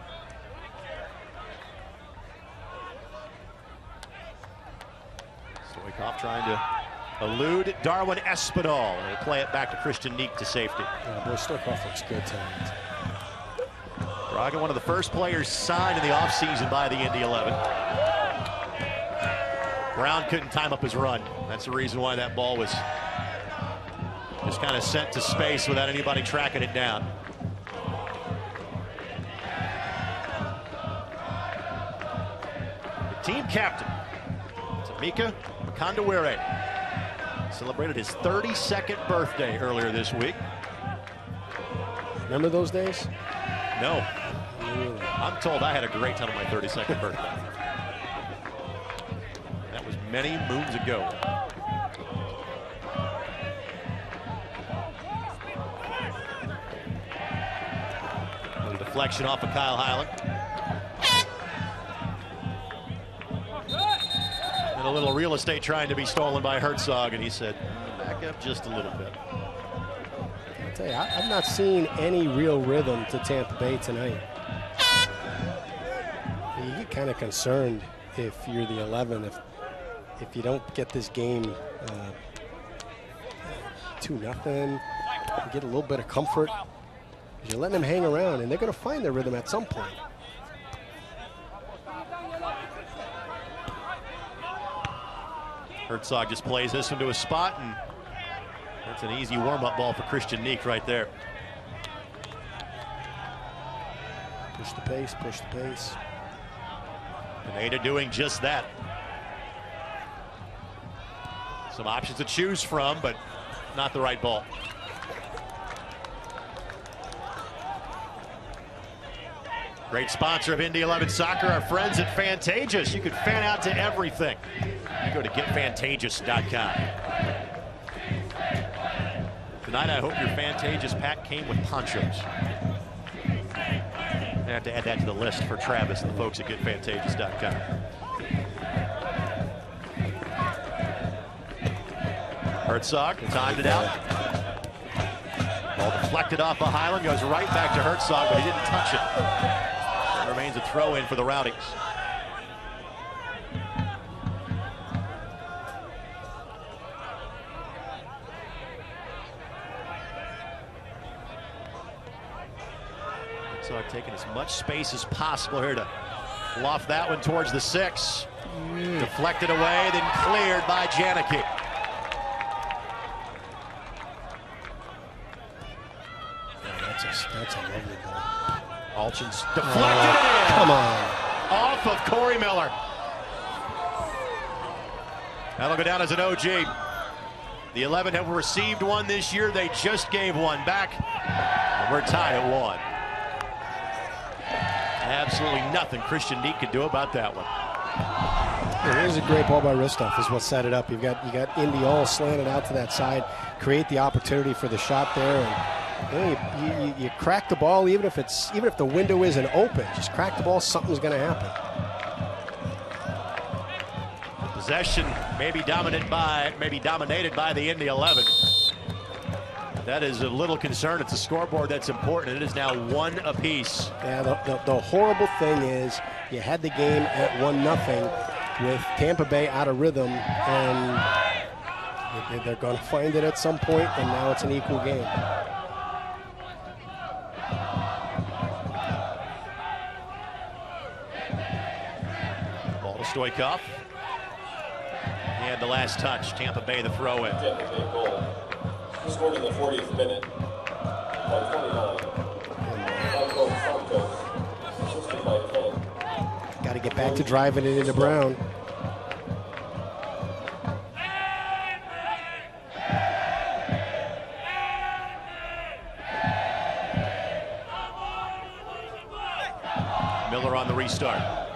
Stoikov trying to elude Darwin Espinal. And they play it back to Christian Neekt to safety. Yeah, boy, Stoikov looks good tonight. Braga, one of the first players signed in the offseason by the Indy 11. Brown couldn't time up his run. That's the reason why that ball was just kind of sent to space without anybody tracking it down. The team captain, Tamika Makandawere, celebrated his 32nd birthday earlier this week. Remember those days? No. I'm told I had a great time on my 32nd birthday. That was many moons ago. A deflection off of Kyle Highland. And a little real estate trying to be stolen by Herzog, and he said, back up just a little bit. tell you, I've not seen any real rhythm to Tampa Bay tonight. You get kind of concerned if you're the 11, if you don't get this game 2-0, you get a little bit of comfort. You're letting them hang around, and they're going to find their rhythm at some point. Herzog just plays this one to a spot, and that's an easy warm-up ball for Christian Neek right there. Push the pace, push the pace. Pineda doing just that. Some options to choose from, but not the right ball. Great sponsor of Indy 11 Soccer, our friends at Fantagious. You can fan out to everything. You go to getfantagious.com. Tonight, I hope your Fantagious pack came with ponchos. I have to add that to the list for Travis and the folks at getfantagious.com. Herzog timed it out. Ball deflected off of Highland, goes right back to Herzog, but he didn't touch it. It remains a throw-in for the Rowdies. Herzog taking as much space as possible here to loft that one towards the 6. Deflected away, then cleared by Janicki. That's a lovely ball. Alchin's deflected in. Come on. Off of Corey Miller. That'll go down as an OG. The 11 have received one this year. They just gave one back. And we're tied at 1. Absolutely nothing Christian Neek could do about that one. Yeah, here's a great ball by Ristov is what set it up. You got Indy all slanted out to that side, create the opportunity for the shot there, and you crack the ball, even if the window isn't open, just crack the ball, something's going to happen. Possession maybe dominated by the Indy 11. That is a little concern. It's a scoreboard that's important. It is now 1 apiece. Yeah, the horrible thing is you had the game at 1-0 with Tampa Bay out of rhythm, and they're going to find it at some point, and now it's an equal game. Stoikov. He had the last touch. Tampa Bay the throw-in. Tampa Bay goal. Scored in the 40th minute by 29. Franco, 60 by 10. Got to get back to driving it into Brown. Miller on the restart.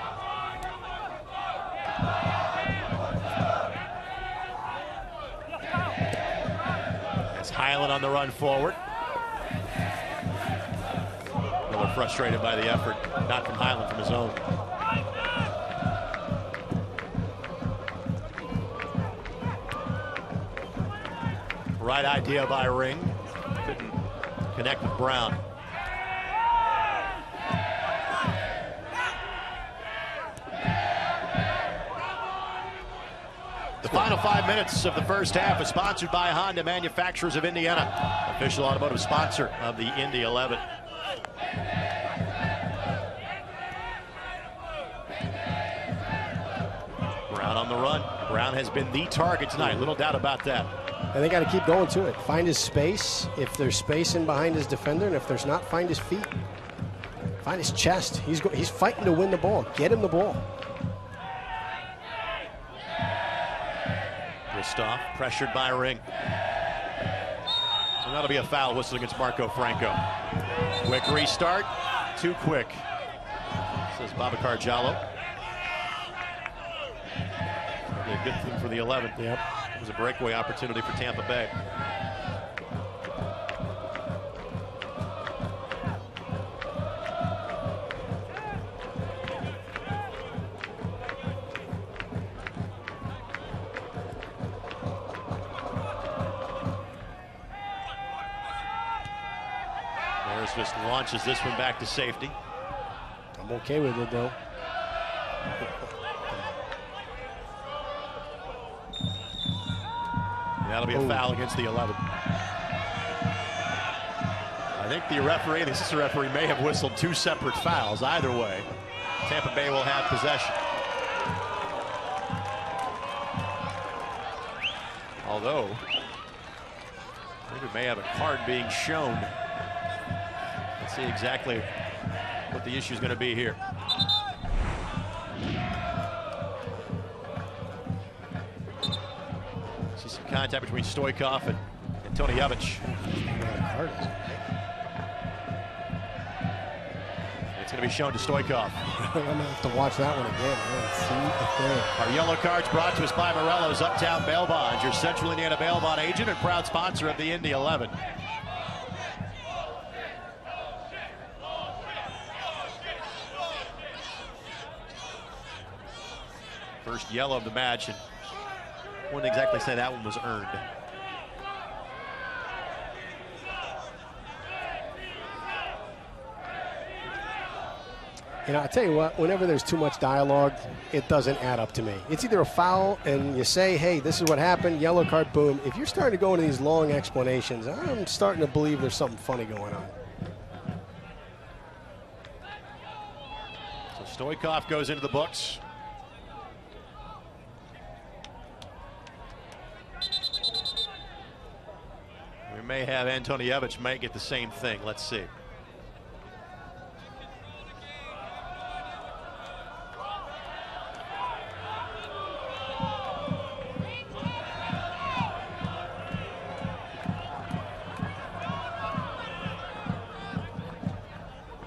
Highland on the run forward. Miller frustrated by the effort, not from Highland, from his own. Right idea by Ring. Couldn't connect with Brown. The final 5 minutes of the first half is sponsored by Honda, manufacturers of Indiana, official automotive sponsor of the Indy 11. Brown on the run. Brown has been the target tonight, little doubt about that. And they got to keep going to it. Find his space. If there's space in behind his defender, and if there's not, find his feet. Find his chest. He's fighting to win the ball. Get him the ball. Ristov pressured by Ring. So that'll be a foul whistle against Marco Franco. Quick restart. Too quick, says Babacar Jallo. A good thing for the 11. Yep. It was a breakaway opportunity for Tampa Bay. Harris just launches this one back to safety. I'm okay with it, though. That'll be a foul against the 11. I think the referee, the assistant referee, may have whistled 2 separate fouls. Either way, Tampa Bay will have possession. Although, I think we may have a card being shown. Let's see exactly what the issue is going to be here. See some contact between Stoikov and Antonijevic. It's going to be shown to Stoikov. I'm going to have to watch that one again. Our yellow cards brought to us by Morello's Uptown Bail Bonds, your Central Indiana bail bond agent and proud sponsor of the Indy 11. First yellow of the match, and wouldn't exactly say that one was earned. You know, I tell you what, whenever there's too much dialogue, it doesn't add up to me. It's either a foul and you say, hey, this is what happened, yellow card, boom. If you're starting to go into these long explanations, I'm starting to believe there's something funny going on. So Stoikov goes into the books. We may have Antonijevic might get the same thing. Let's see.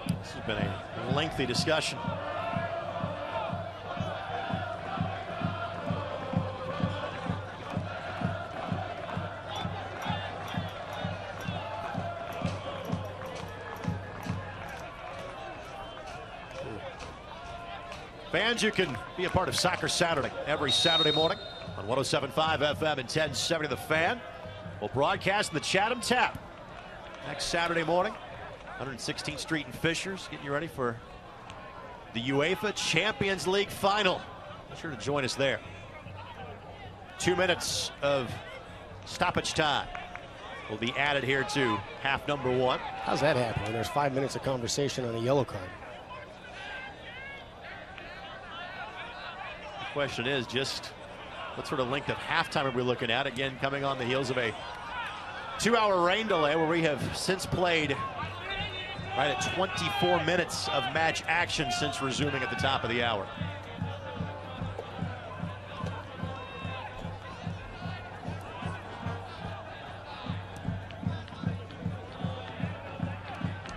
This has been a lengthy discussion. Fans, you can be a part of Soccer Saturday every Saturday morning on 107.5 FM and 1070 The Fan. We'll broadcast in the Chatham Tap next Saturday morning, 116th Street in Fishers, getting you ready for the UEFA Champions League final. Be sure to join us there. 2 minutes of stoppage time will be added here to half number 1. How's that happen when there's 5 minutes of conversation on a yellow card? Question is just what sort of length of halftime are we looking at? Again, coming on the heels of a 2-hour rain delay where we have since played right at 24 minutes of match action since resuming at the top of the hour.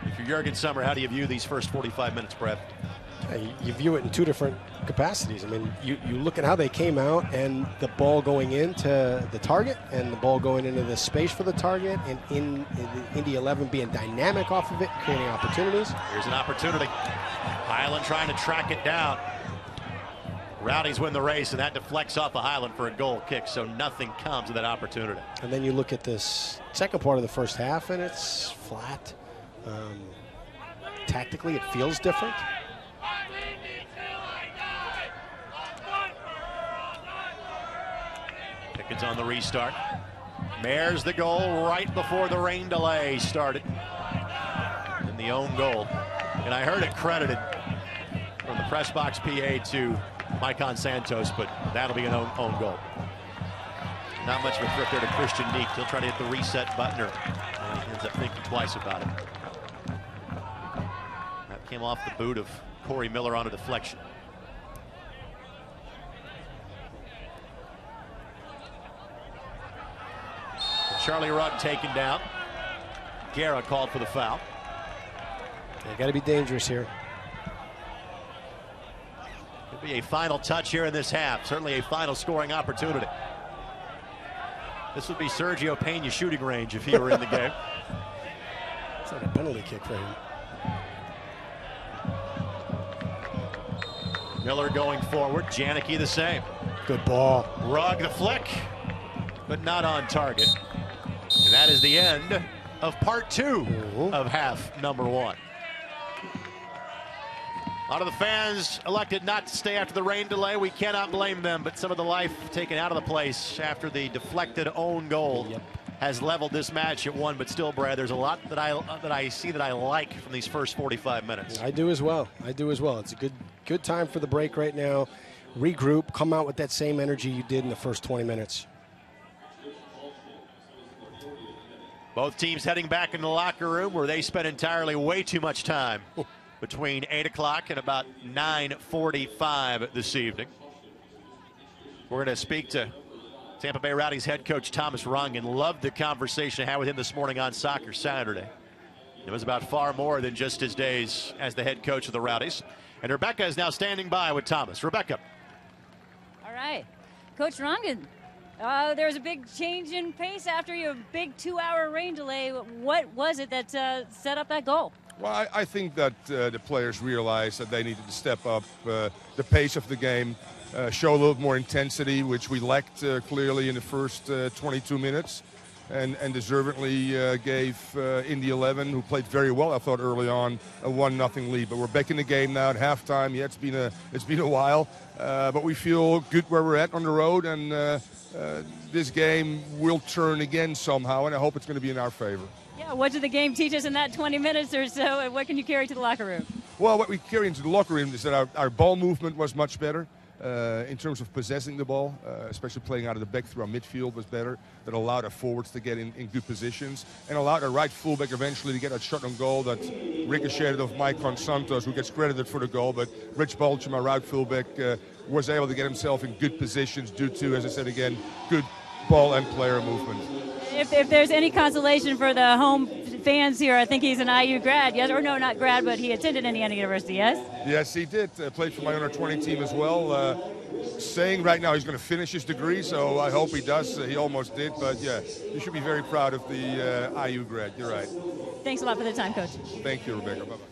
If you're Jurgen Sommer, how do you view these first 45 minutes, Brett? You view it in 2 different capacities. I mean, you look at how they came out and the ball going into the target and the ball going into the space for the target, and in the Indy 11 being dynamic off of it, creating opportunities. Here's an opportunity. Highland trying to track it down. Rowdies win the race, and that deflects off of Highland for a goal kick, so nothing comes of that opportunity. And then you look at this second part of the first half, and it's flat. Tactically, it feels different. Pickens on the restart. Mares the goal right before the rain delay started. And the own goal. And I heard it credited from the press box PA to Maicon Santos, but that'll be an own goal. Not much of a threat there to Christian Neek. He'll try to hit the reset button, and he ends up thinking twice about it. That came off the boot of Corey Miller on a deflection. Charlie Rugg taken down. Guerra called for the foul. They got to be dangerous here. Could be a final touch here in this half. Certainly a final scoring opportunity. This would be Sergio Pena's shooting range if he were in the game. It's like a penalty kick for him. Miller going forward. Janicki the same. Good ball. Rugg the flick, but not on target. And that is the end of part 2 of half number 1. A lot of the fans elected not to stay after the rain delay. We cannot blame them, but some of the life taken out of the place after the deflected own goal has leveled this match at 1. But still, Brad, there's a lot that I see that I like from these first 45 minutes. I do as well. It's a good time for the break right now. Regroup, come out with that same energy you did in the first 20 minutes. Both teams heading back in the locker room where they spent entirely way too much time between 8 o'clock and about 9:45 this evening. We're going to speak to Tampa Bay Rowdies head coach Thomas Rungan. Loved the conversation I had with him this morning on Soccer Saturday. It was about far more than just his days as the head coach of the Rowdies. And Rebecca is now standing by with Thomas. Rebecca. All right. Coach Rungan, there's a big change in pace after your big 2-hour rain delay. What was it that set up that goal? Well, I think that the players realized that they needed to step up the pace of the game, show a little more intensity, which we lacked clearly in the first 22 minutes, and deservedly gave Indy 11, who played very well, I thought, early on, a 1-0 lead. But we're back in the game now at halftime. Yeah, it's been a while, but we feel good where we're at on the road, and this game will turn again somehow, and I hope it's going to be in our favor. Yeah, what did the game teach us in that 20 minutes or so, and what can you carry to the locker room? Well, what we carry into the locker room is that our ball movement was much better in terms of possessing the ball, especially playing out of the back through our midfield was better. That allowed our forwards to get in good positions and allowed our right fullback eventually to get a shot on goal that ricocheted off Maicon Santos, who gets credited for the goal. But Rich Bolcham, our right fullback, was able to get himself in good positions due to, as I said again, good ball and player movement. If there's any consolation for the home fans here, I think he's an IU grad, yes? Or no, not grad, but he attended Indiana University, yes? Yes, he did. Played for my under-20 team as well. Saying right now he's going to finish his degree, so I hope he does. He almost did, but yeah, you should be very proud of the IU grad. You're right. Thanks a lot for the time, Coach. Thank you, Rebecca. Bye-bye.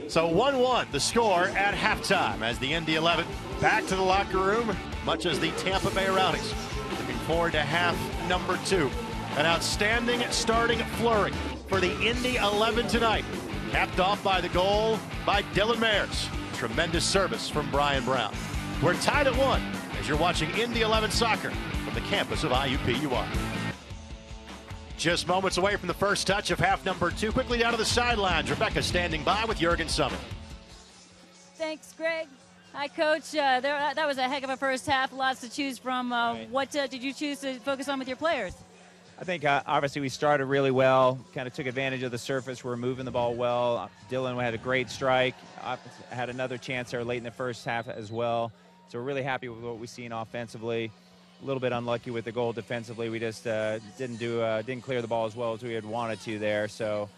So 1-1 the score at halftime as the Indy 11 back to the locker room, much as the Tampa Bay Rowdies. Looking forward to half number 2. An outstanding starting flurry for the Indy 11 tonight. Capped off by the goal by Dylan Mayers. Tremendous service from Brian Brown. We're tied at 1 as you're watching Indy 11 soccer from the campus of IUPUI. Just moments away from the first touch of half number 2. Quickly down to the sidelines. Rebecca standing by with Jurgen Summer. Thanks, Greg. Hi, Coach. That was a heck of a first half. Lots to choose from. What did you choose to focus on with your players? I think obviously we started really well, kind of took advantage of the surface. We're moving the ball well. Dylan had a great strike. I had another chance there late in the first half as well. So we're really happy with what we've seen offensively. A little bit unlucky with the goal defensively. We just didn't clear the ball as well as we had wanted to there. So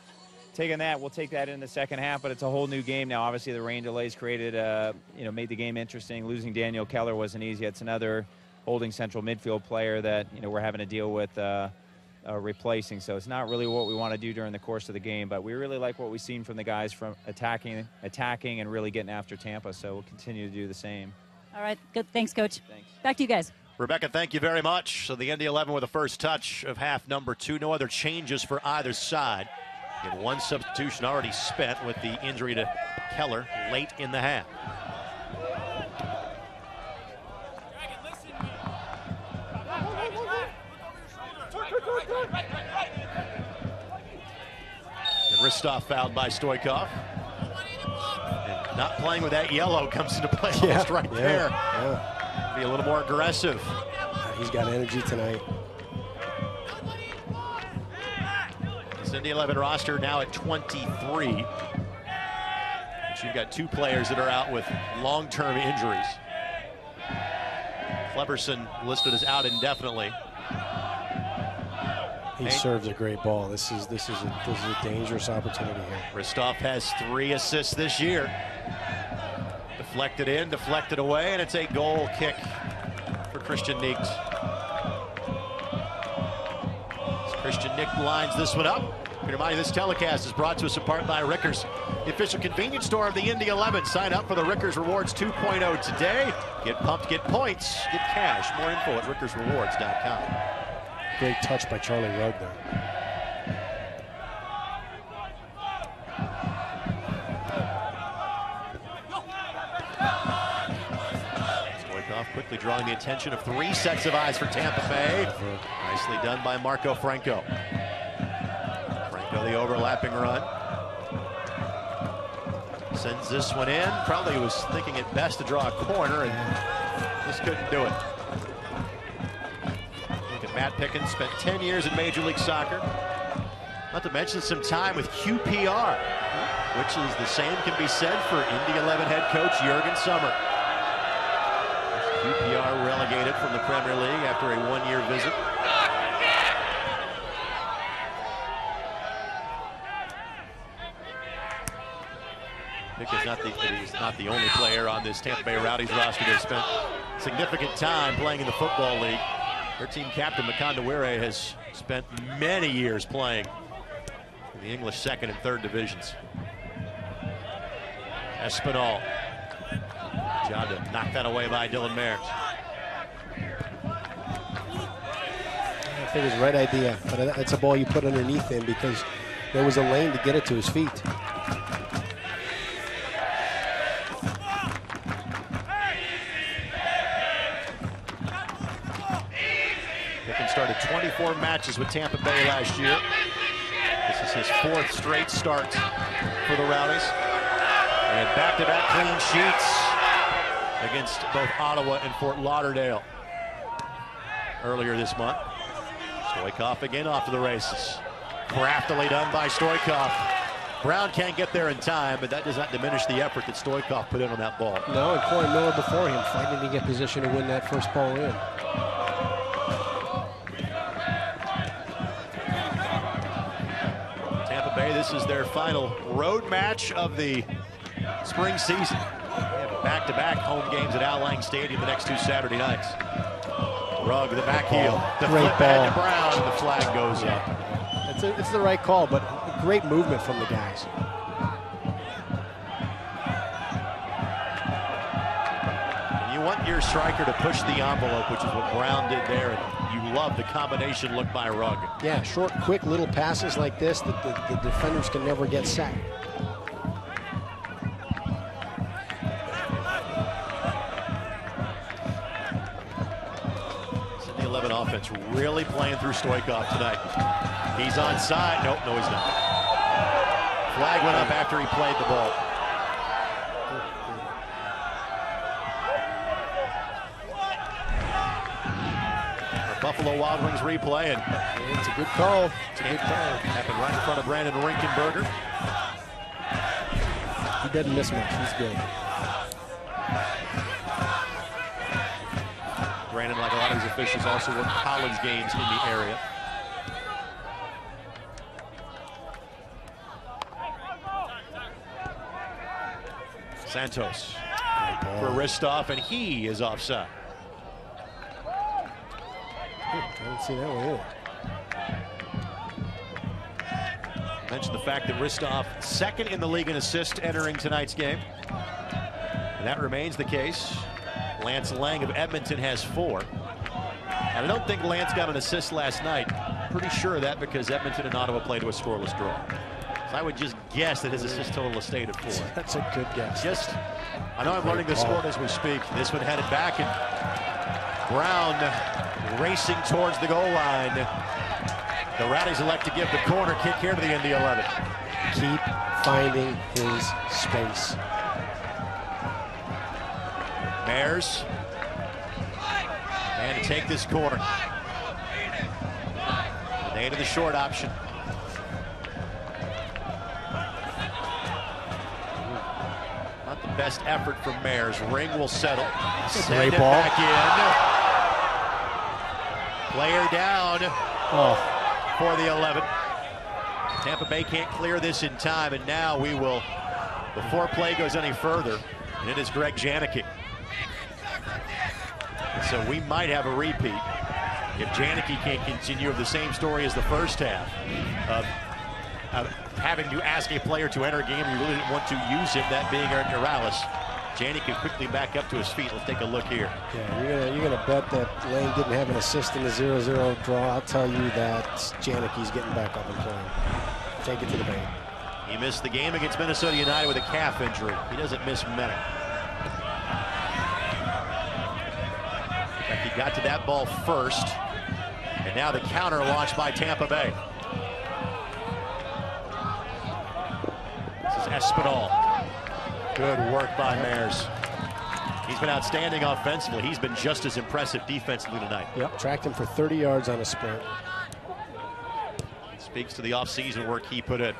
taking that, we'll take that in the second half, but it's a whole new game now. Obviously the rain delays created, made the game interesting. Losing Daniel Keller wasn't easy. It's another holding central midfield player that, we're having to deal with replacing. So it's not really what we want to do during the course of the game, but we really like what we've seen from the guys from attacking and really getting after Tampa. So we'll continue to do the same. All right. Good. Thanks, Coach. Thanks. Back to you guys. Rebecca, thank you very much. So the Indy 11 with the first touch of half number 2. No other changes for either side. And one substitution already spent with the injury to Keller late in the half. And Ristov fouled by Stoikov. And not playing with that yellow comes into play almost right there. Yeah. Be a little more aggressive. He's got energy tonight. This Indy 11 roster now at 23. But you've got 2 players that are out with long-term injuries. Cleberson listed as out indefinitely. He serves a great ball. This is a dangerous opportunity here. Ristov has 3 assists this year. Deflected in, deflected away, and it's a goal kick for Christian Nick. Christian Nick lines this one up. Remind you, this telecast is brought to us in part by Rickers, the official convenience store of the Indy 11. Sign up for the Rickers Rewards 2.0 today. Get pumped, get points, get cash. More info at rickersrewards.com. Great touch by Charlie Rugg there. Quickly drawing the attention of 3 sets of eyes for Tampa Bay. Nicely done by Marco Franco. Franco, the overlapping run. Sends this one in. Probably was thinking it best to draw a corner and just couldn't do it. Look at Matt Pickens, spent 10 years in Major League Soccer. Not to mention some time with QPR, which is the same can be said for Indy 11 head coach Jurgen Sommer. QPR relegated from the Premier League after a 1-year visit. He's not the only player on this Tampa Bay Rowdies roster that has spent significant time playing in the Football League. Their team captain, Makandawire, has spent many years playing in the English 2nd and 3rd divisions. Espinal. Job to knock that away by Dylan Mayers. I think it was the right idea, but it's a ball you put underneath him because there was a lane to get it to his feet. Pickens started 24 matches with Tampa Bay last year. This is his 4th straight start for the Rowdies. And back-to-back clean sheets against both Ottawa and Fort Lauderdale earlier this month. Stoikov again off to the races. Craftily done by Stoikov. Brown can't get there in time, but that does not diminish the effort that Stoikov put in on that ball. No, and Corey Miller before him fighting to get position to win that first ball in. Tampa Bay, this is their final road match of the spring season. Back-to-back home games at Al Lang Stadium the next 2 Saturday nights. Rugg, the back heel. The great flip ball. to Brown, and the flag goes up. It's the right call, but great movement from the guys. And you want your striker to push the envelope, which is what Brown did there, and you love the combination look by Rugg. Yeah, short, quick little passes like this that the defenders can never get sacked. Offense really playing through Stoikov tonight. He's onside. Nope, no, he's not. Flag went up after he played the ball. Our Buffalo Wild Wings replay, and it's a good call. It's a good call. Happened right in front of Brandon Rinkenberger. He doesn't miss much. He's good. Brandon, like a lot of these officials, also work college games in the area. Santos for Ristoff, and he is offside. I didn't see that one either. Mentioned the fact that Ristoff, 2nd in the league in assists entering tonight's game. And that remains the case. Lance Lang of Edmonton has 4. And I don't think Lance got an assist last night. Pretty sure of that because Edmonton and Ottawa played to a scoreless draw. So I would just guess that his assist total is stayed at 4. That's a good guess. I know I'm learning the sport as we speak. This one headed back, and Brown racing towards the goal line. The Rowdies elect to give the corner kick here to the Indy 11. Keep finding his space. Mayers, man to take this corner. They to the short option. Not the best effort from Mayers. Ring will settle. Send it back in. Player down for the 11. Tampa Bay can't clear this in time, and now we will, before play goes any further, and it is Greg Janicki. So we might have a repeat if Janicki can't continue of the same story as the first half of having to ask a player to enter a game you really didn't want to use him, that being Eric Morales. Janik can quickly back up to his feet. Let's take a look here. Yeah, you're gonna bet that Lane didn't have an assist in the 0-0 draw. I'll tell you that Janicki's getting back up and playing. Take it to the bank. He missed the game against Minnesota United with a calf injury. He doesn't miss many. In fact, he got to that ball first, and now the counter launched by Tampa Bay. This is Espinal. Good work by Mayers. He's been outstanding offensively. He's been just as impressive defensively tonight. Yep, tracked him for 30 yards on a sprint. Speaks to the offseason work he put in.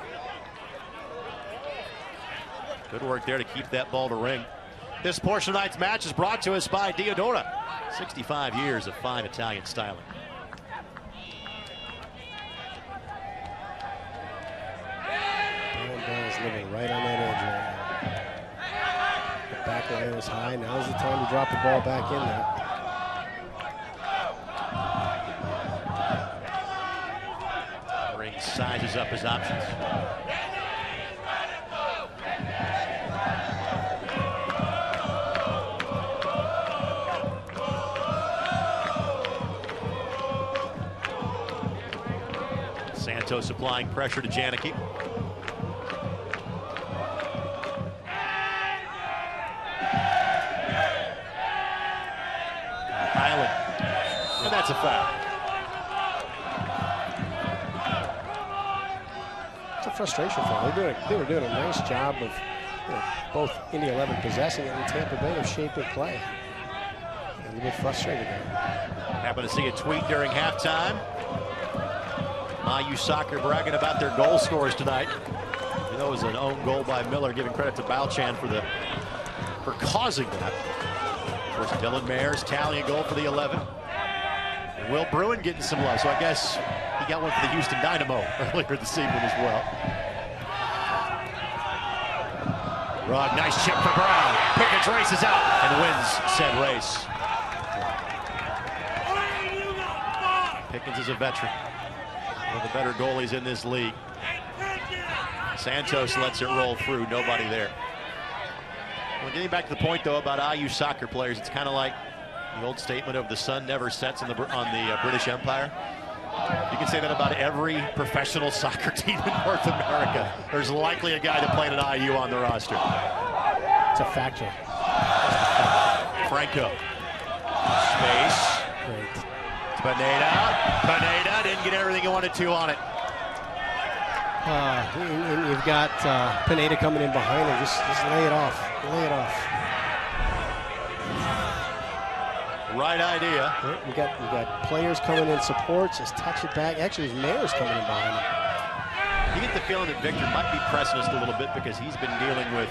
Good work there to keep that ball to ring. This portion of tonight's match is brought to us by Diodora. 65 years of fine Italian styling. Brown is living right on that edge right now. The back line is high. Now's the time to drop the ball back in there. Ring sizes up his options. Santos applying pressure to Janicki. Island. And that's a foul. It's a frustration for them. They were doing a nice job of both Indy 11 possessing it and Tampa Bay of shaping play. A little bit frustrated there. Happened to see a tweet during halftime. IU Soccer bragging about their goal scorers tonight. You know, it was an own goal by Miller, giving credit to Balchan for causing that. Of course, Dylan Mayers tallying a goal for the 11. And Will Bruin getting some love. So I guess he got one for the Houston Dynamo earlier this evening as well. Rugg, nice chip for Brown. Pickens races out and wins said race. Pickens is a veteran. One of the better goalies in this league. Santos lets it roll through. Nobody there. Well, getting back to the point, though, about IU soccer players, it's kind of like the old statement of the sun never sets on the British Empire. You can say that about every professional soccer team in North America. There's likely a guy that played at IU on the roster. It's a factor. Franco. Space. Great. Pineda didn't get everything he wanted to on it. And you've got Pineda coming in behind him. Just lay it off. Lay it off. Right idea. We got players coming in support. Just touch it back. Actually, his Mayer's coming in behind him. You get the feeling that Victor might be pressing us a little bit because he's been dealing with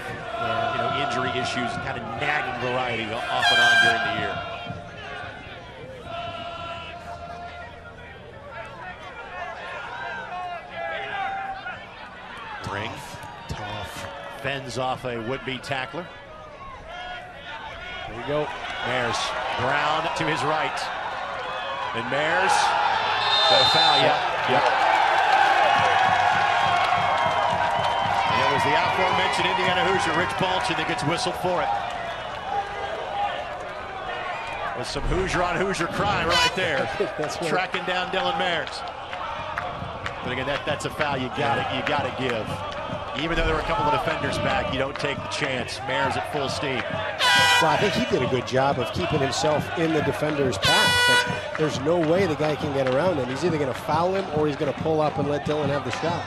injury issues, kind of nagging variety off and on during the year. Ring. Tough. Fends off a would-be tackler. There we go. Mayers. Brown to his right. And Mayers. Got a foul, Yep. And it was the aforementioned Indiana Hoosier, Rich Balchan, that gets whistled for it. With some Hoosier on Hoosier crime right there. That's right. Tracking down Dylan Mayers. But again, that's a foul you gotta give. Even though there were a couple of defenders back, you don't take the chance. Mayers at full steam. Well, I think he did a good job of keeping himself in the defender's path. But there's no way the guy can get around him. He's either going to foul him or he's going to pull up and let Dylan have the shot.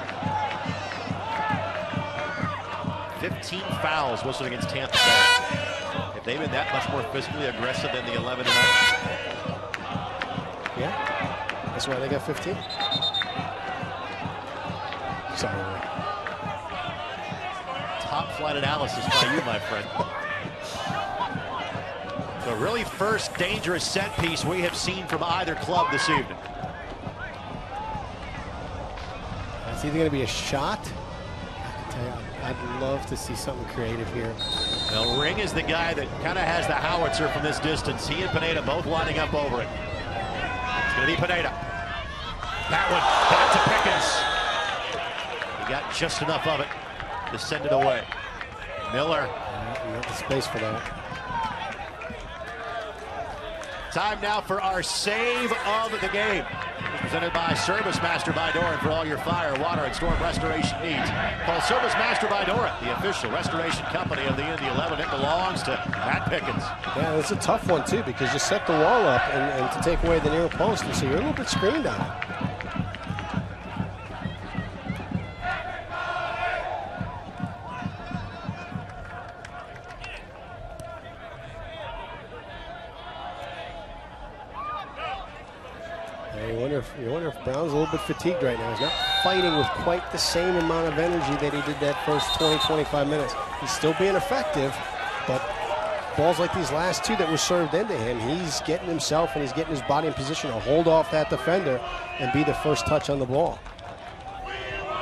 15 fouls whistled against Tampa Bay. Have they been that much more physically aggressive than the 11 tonight? Yeah, that's why they got 15. Sorry. Top flight analysis by you, my friend. The really first dangerous set piece we have seen from either club this evening. It's either going to be a shot. I can tell you, I'd love to see something creative here. Well, Ring is the guy that kind of has the howitzer from this distance. He and Pineda both lining up over it. It's going to be Pineda. That one back to Pickens. He got just enough of it to send it away. Miller. Not the space for that. Time now for our save of the game. Presented by Service Master by Doran for all your fire, water, and storm restoration needs. Call Service Master by Doran, the official restoration company of the Indy 11. It belongs to Matt Pickens. Yeah, it's a tough one, too, because you set the wall up and to take away the near post, and so you're a little bit screened on it. You wonder if Brown's a little bit fatigued right now. He's not fighting with quite the same amount of energy that he did that first 20, 25 minutes. He's still being effective, but balls like these last two that were served into him, he's getting himself and he's getting his body in position to hold off that defender and be the first touch on the ball.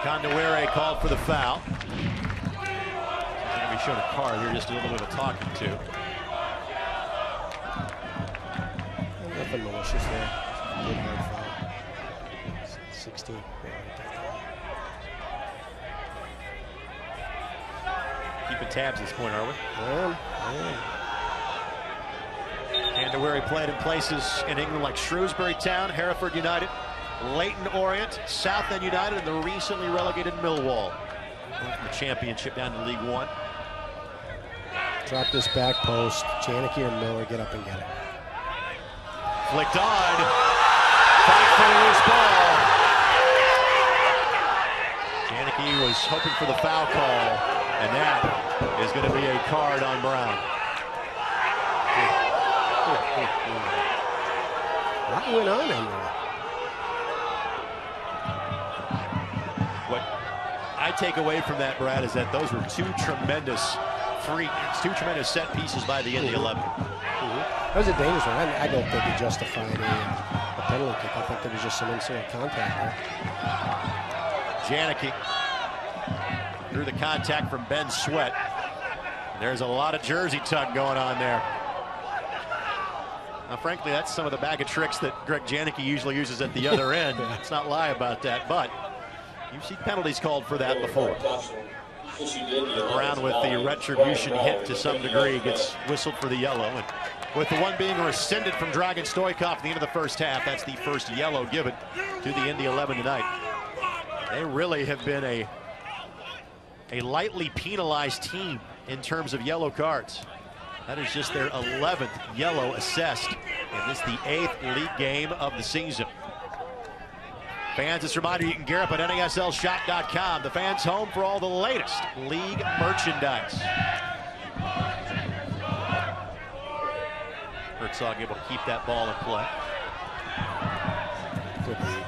Condawere called for the foul. He's going to be shown a card here, just a little bit of talking to. Nothing malicious there. Good hard foul. 16. Keeping tabs at this point, are we? Yeah. Condawere played in places in England like Shrewsbury Town, Hereford United, Leyton Orient, Southend United, and the recently relegated Millwall. From the championship down to League One. Drop this back post. Janicki or Miller, get up and get it. Flicked on. Fight for the loose ball. Janicki was hoping for the foul call, and that is going to be a card on Brown. What went on in there? What I take away from that, Brad, is that those were two tremendous set pieces by the Indy 11. That was a dangerous one. I don't think it justified a penalty kick. I think there was just some inside contact there. Janicki through the contact from Ben Sweat. There's a lot of jersey tug going on there. Now, frankly, that's some of the bag of tricks that Greg Janicki usually uses at the other end. Let's not lie about that, but you've seen penalties called for that before. Brown with the retribution hit to some degree gets whistled for the yellow. And with the one being rescinded from Dragan Stoikov at the end of the first half, that's the first yellow given to the Indy 11 tonight. They really have been a lightly penalized team in terms of yellow cards. That is just their 11th yellow assessed, and this is the 8th league game of the season. Fans, it's a reminder you can gear up at NASLshop.com, the fans' home for all the latest league merchandise. Herzog able to keep that ball in play. Good read.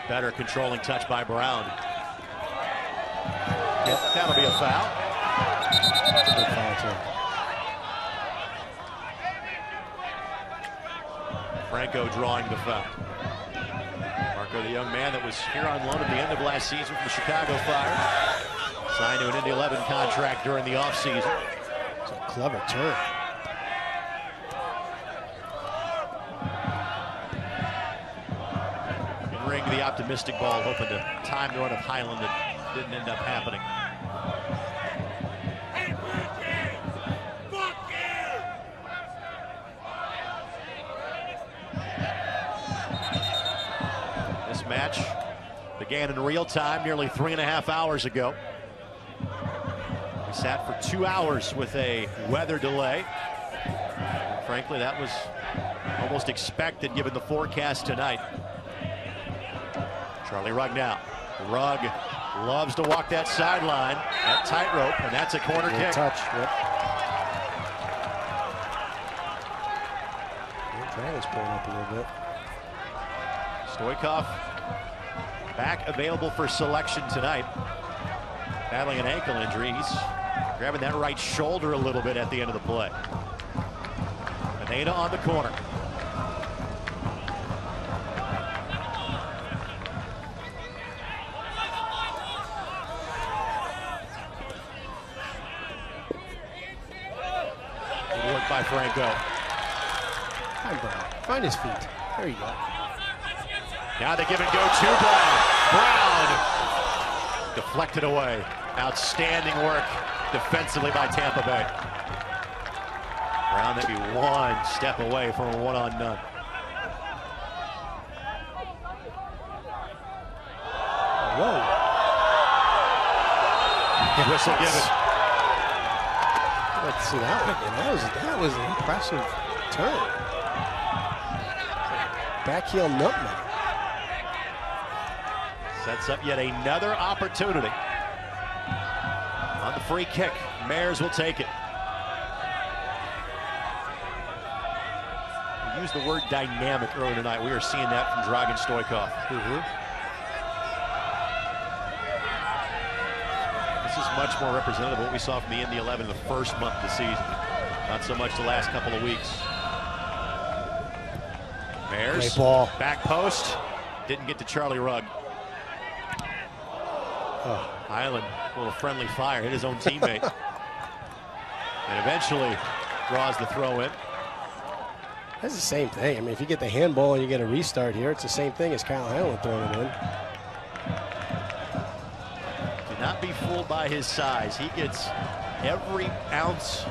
Better controlling touch by Brown. Yep, that'll be a foul. That's a good foul, too. Franco drawing the foul. Marco, the young man that was here on loan at the end of last season from the Chicago Fire, signed to an Indy 11 contract during the offseason. It's a clever turn. Ring the optimistic ball, hoping to time the run of Highland that didn't end up happening. This match began in real time nearly 3.5 hours ago. We sat for 2 hours with a weather delay. And frankly, that was almost expected given the forecast tonight. Charlie Rugg now. Rugg loves to walk that sideline, that tightrope, and that's a corner kick. Touch, yep. Dragons pulling up a little bit. Stoikov back available for selection tonight. Battling an ankle injury. He's grabbing that right shoulder a little bit at the end of the play. Pineda on the corner. By Franco. Find Brown. Find his feet. There you go. Now they give and go to Brown. Brown deflected away. Outstanding work defensively by Tampa Bay. Brown maybe one step away from a one-on-none. Whoa. Whistle given. Let's see that one. That was an impressive turn. Backheel nutmeg. Sets up yet another opportunity. On the free kick, Mares will take it. We used the word dynamic earlier tonight. We are seeing that from Dragan Stoikov. This is much more representative of what we saw from the Indy 11 the first month of the season. Not so much the last couple of weeks. Mares, great ball. Back post, didn't get to Charlie Rugg. Highland, a little friendly fire, hit his own teammate. And eventually draws the throw in. That's the same thing. I mean, if you get the handball and you get a restart here, it's the same thing as Kyle Highland throwing it in. Do not be fooled by his size. He gets every ounce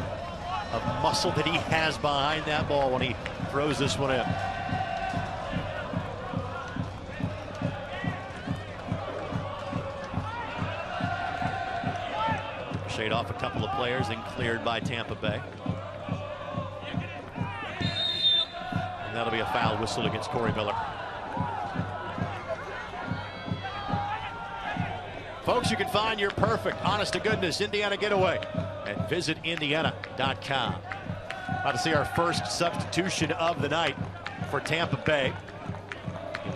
of muscle that he has behind that ball when he throws this one in. Shade off a couple of players and cleared by Tampa Bay. And that'll be a foul whistle against Corey Miller. Folks, you can find your perfect, honest-to-goodness Indiana getaway at visitindiana.com. About to see our first substitution of the night for Tampa Bay.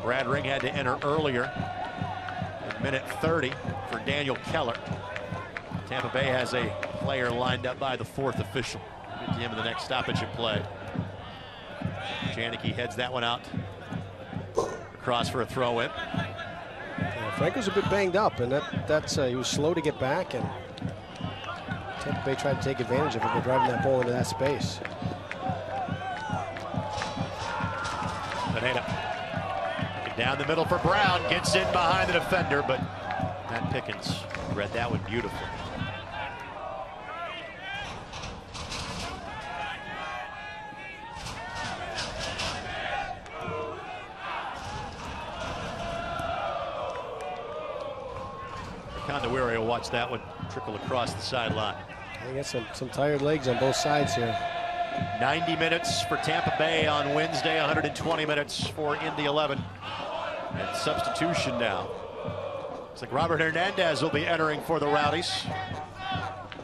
Brad Ring had to enter earlier at minute 30 for Daniel Keller. Tampa Bay has a player lined up by the fourth official. Get to him in the next stoppage of play. Janicki heads that one out across for a throw-in. Yeah, Franco's a bit banged up, and that's he was slow to get back, and Tampa Bay tried to take advantage of it by driving that ball into that space. Pineda down the middle for Brown, gets in behind the defender, but Matt Pickens read that one beautifully. Kandawiri will watch that one trickle across the sideline. They got some tired legs on both sides here. 90 minutes for Tampa Bay on Wednesday, 120 minutes for Indy 11. And substitution now. Looks like Robert Hernandez will be entering for the Rowdies.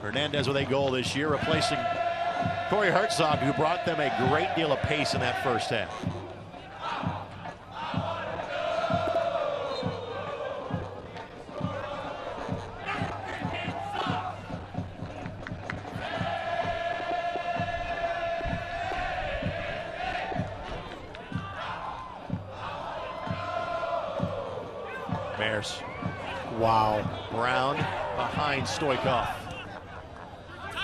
Hernandez with a goal this year, replacing Corey Herzog, who brought them a great deal of pace in that first half. Mares. Wow. Brown behind Stoikov.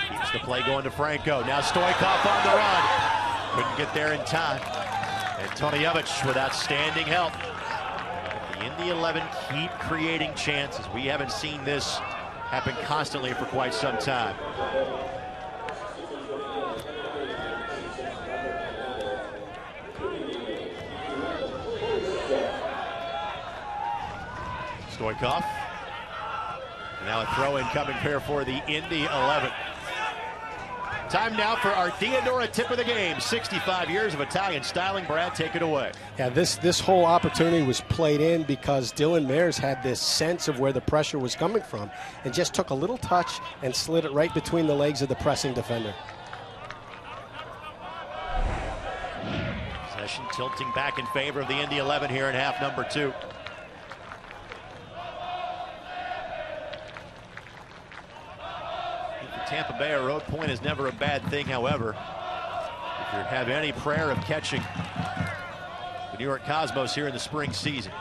Keeps the play going to Franco. Now Stoikov on the run. Couldn't get there in time. And Tonijevic with outstanding help. The Indy 11 keep creating chances. We haven't seen this happen constantly for quite some time. Stoikov. Now a throw-in coming here for the Indy 11. Time now for our Diodora tip of the game. 65 years of Italian styling. Brad, take it away. Yeah, this whole opportunity was played in because Dylan Mares had this sense of where the pressure was coming from and just took a little touch and slid it right between the legs of the pressing defender. Possession tilting back in favor of the Indy 11 here in half number 2. Tampa Bay, a road point is never a bad thing. However, if you have any prayer of catching the New York Cosmos here in the spring season,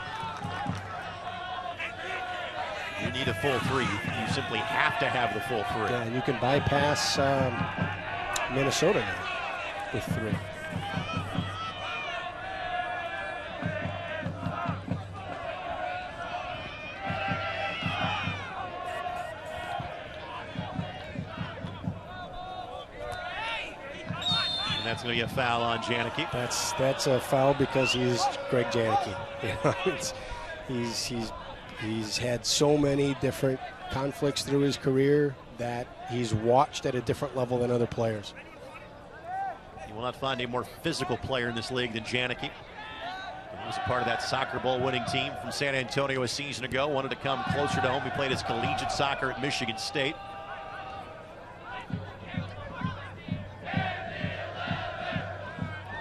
you need a full 3. You simply have to have the full 3. Yeah, and you can bypass Minnesota now with 3. that's going to be a foul on Janicki. That's a foul because he's Greg Janicki. He's had so many different conflicts through his career that he's watched at a different level than other players. You will not find a more physical player in this league than Janicki. He was a part of that soccer ball winning team from San Antonio a season ago. Wanted to come closer to home. He played his collegiate soccer at Michigan State.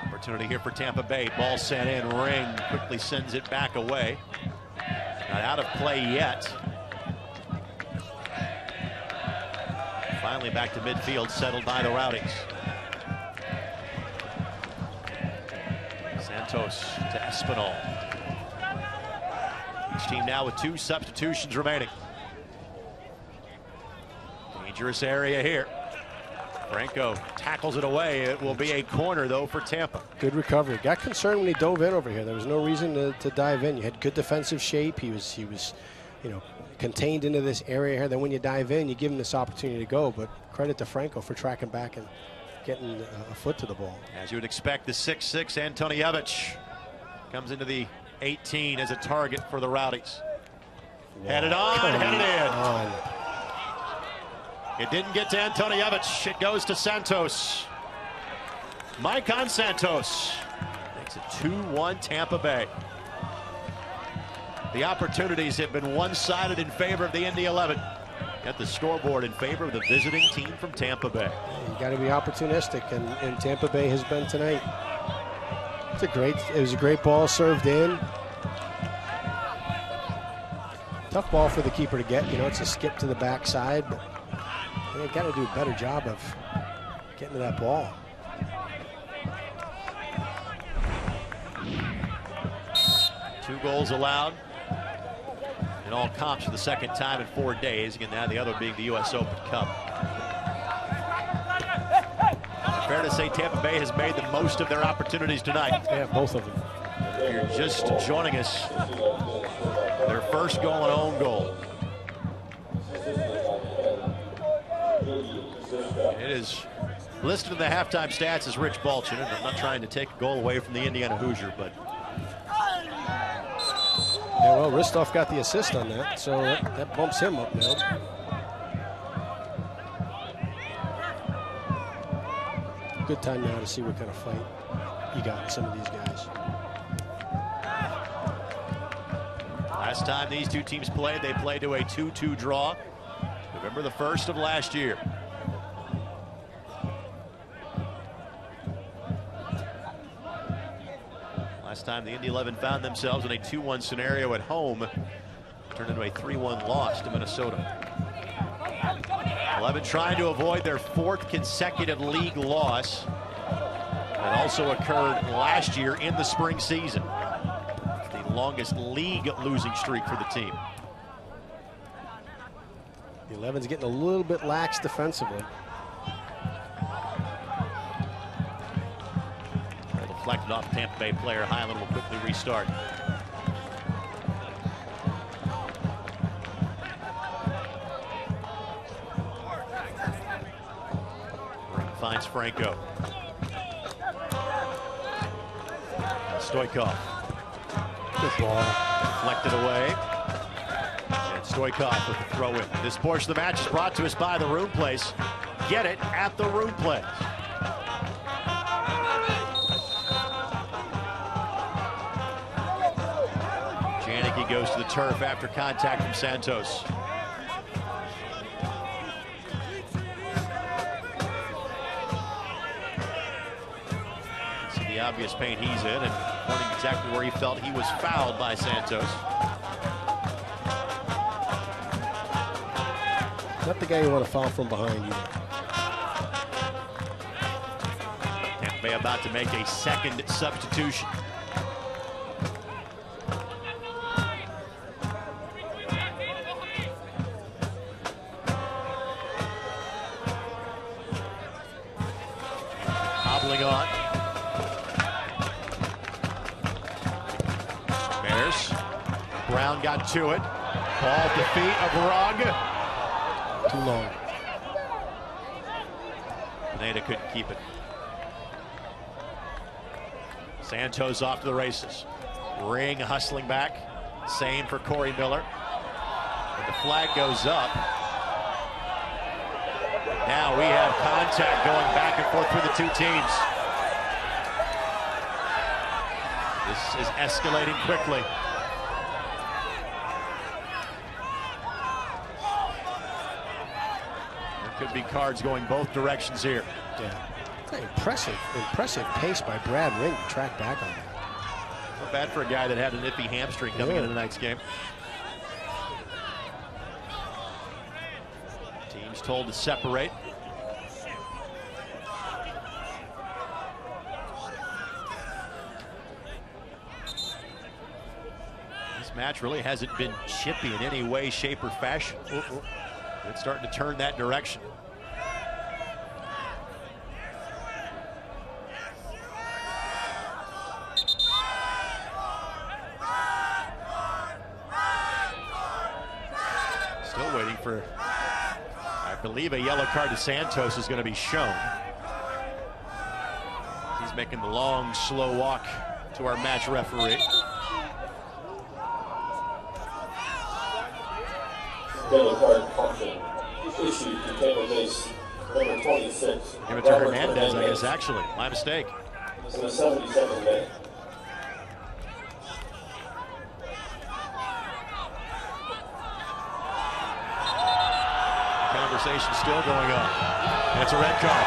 Opportunity here for Tampa Bay. Ball sent in. Ring quickly sends it back away. Not out of play yet. Finally back to midfield, settled by the Rowdies. Santos to Espinal. Each team now with 2 substitutions remaining. Dangerous area here. Franco tackles it away. It will be a corner, though, for Tampa. Good recovery. Got concerned when he dove in over here. There was no reason to dive in. You had good defensive shape. He was, you know, contained into this area here. Then when you dive in, you give him this opportunity to go. But credit to Franco for tracking back and getting a foot to the ball. As you would expect, the 6'6" Antonievich comes into the 18 as a target for the Rowdies. Wow. Headed on, headed in. It didn't get to Antonievich. It goes to Santos. Maicon Santos makes it 2-1 Tampa Bay. The opportunities have been one-sided in favor of the Indy 11. At the scoreboard in favor of the visiting team from Tampa Bay. You got to be opportunistic, and Tampa Bay has been tonight. It was a great ball served in. Tough ball for the keeper to get. You know, it's a skip to the backside, but they got to do a better job of getting to that ball. Two goals allowed in all comps for the second time in 4 days. Again, now the other being the U.S. Open Cup. Fair to say Tampa Bay has made the most of their opportunities tonight. Yeah, both of them. If you're just joining us, their first goal and own goal. It is listed in the halftime stats as Rich Balchin, and I'm not trying to take a goal away from the Indiana Hoosier, but yeah, well, Ristov got the assist on that, so that bumps him up now. Good time now to see what kind of fight you got with some of these guys. Last time these two teams played, they played to a 2-2 draw. November the 1st of last year. Last time the Indy 11 found themselves in a 2-1 scenario at home, turned into a 3-1 loss to Minnesota. 11 trying to avoid their 4th consecutive league loss. That also occurred last year in the spring season. The longest league losing streak for the team. The 11's getting a little bit lax defensively. Deflected off Tampa Bay player. Highland will quickly restart. Finds Franco. Stoikov. Good ball. Deflected away. And Stoikov with the throw in. This portion of the match is brought to us by the Room Place. Get it at the Room Place. Janicki goes to the turf after contact from Santos. See the obvious pain he's in and pointing exactly where he felt he was fouled by Santos. Not the guy you want to foul from behind either. Tampa Bay about to make a second substitution. Hobbling on. Bears. Brown got to it. Ball at the feet of Rugg. Too long. Pineda couldn't keep it. Santos off to the races. Ring hustling back. Same for Corey Miller. And the flag goes up. Now we have contact going back and forth through the two teams. This is escalating quickly. There could be cards going both directions here. Yeah. Impressive pace by Brad Ring to track back on that. Not bad for a guy that had an iffy hamstring coming into tonight's game. Teams told to separate. This match really hasn't been chippy in any way, shape, or fashion. It's starting to turn that direction. Still waiting for, I believe, a yellow card to Santos is going to be shown. He's making the long, slow walk to our match referee. Yellow card caution issued to Tampa base number 26. Give it to Hernandez, I guess, actually. My mistake. In the 77th minute. Conversation still going on. And it's a red card.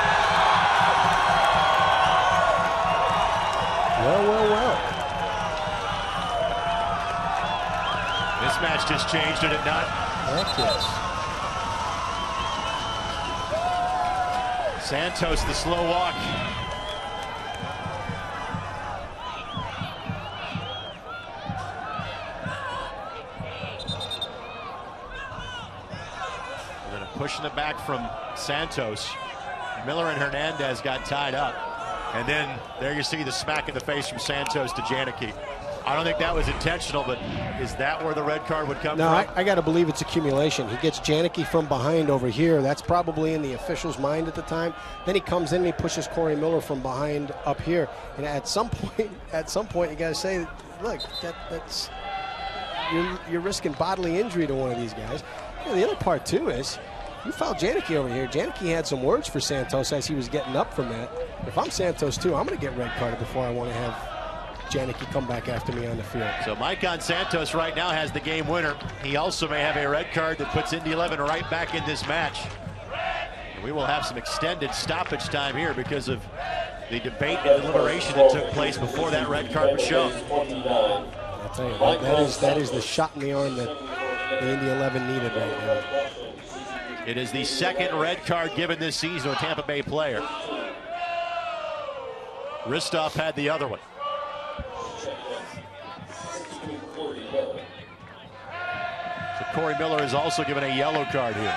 Well. This match just changed, did it not? Heck yes. Santos, the slow walk. And then pushing it back from Santos. Miller and Hernandez got tied up. And then there you see the smack in the face from Santos to Janicki. I don't think that was intentional, but is that where the red card would come No, from? I got to believe it's accumulation. He gets Janicki from behind over here. That's probably in the official's mind at the time. Then he comes in and he pushes Corey Miller from behind up here. And at some point, you got to say, look, that's you're risking bodily injury to one of these guys. You know, the other part too is you fouled Janicki over here. Janicki had some words for Santos as he was getting up from that. If I'm Santos too, I'm going to get red carded before I want to have Janicki come back after me on the field. So Maicon Santos right now has the game winner. He also may have a red card that puts Indy 11 right back in this match. And we will have some extended stoppage time here because of the debate and deliberation that took place before that red card was shown. I'll tell you, that is the shot in the arm that the Indy 11 needed right now. It is the second red card given this season to a Tampa Bay player. Ristoff had the other one. So Corey Miller is also given a yellow card here.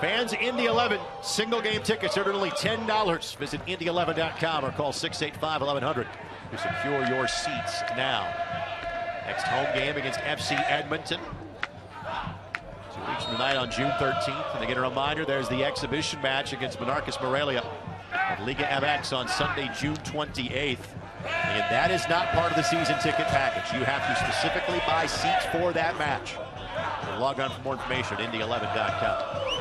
Fans, Indy 11 single game tickets are only $10. Visit Indy11.com or call 685-1100 to secure your seats now. Next home game against FC Edmonton. 2 weeks from tonight on June 13th. And again, a reminder, there's the exhibition match against Monarchis Morelia at Liga MX on Sunday, June 28th. And that is not part of the season ticket package. You have to specifically buy seats for that match. So log on for more information at Indy11.com.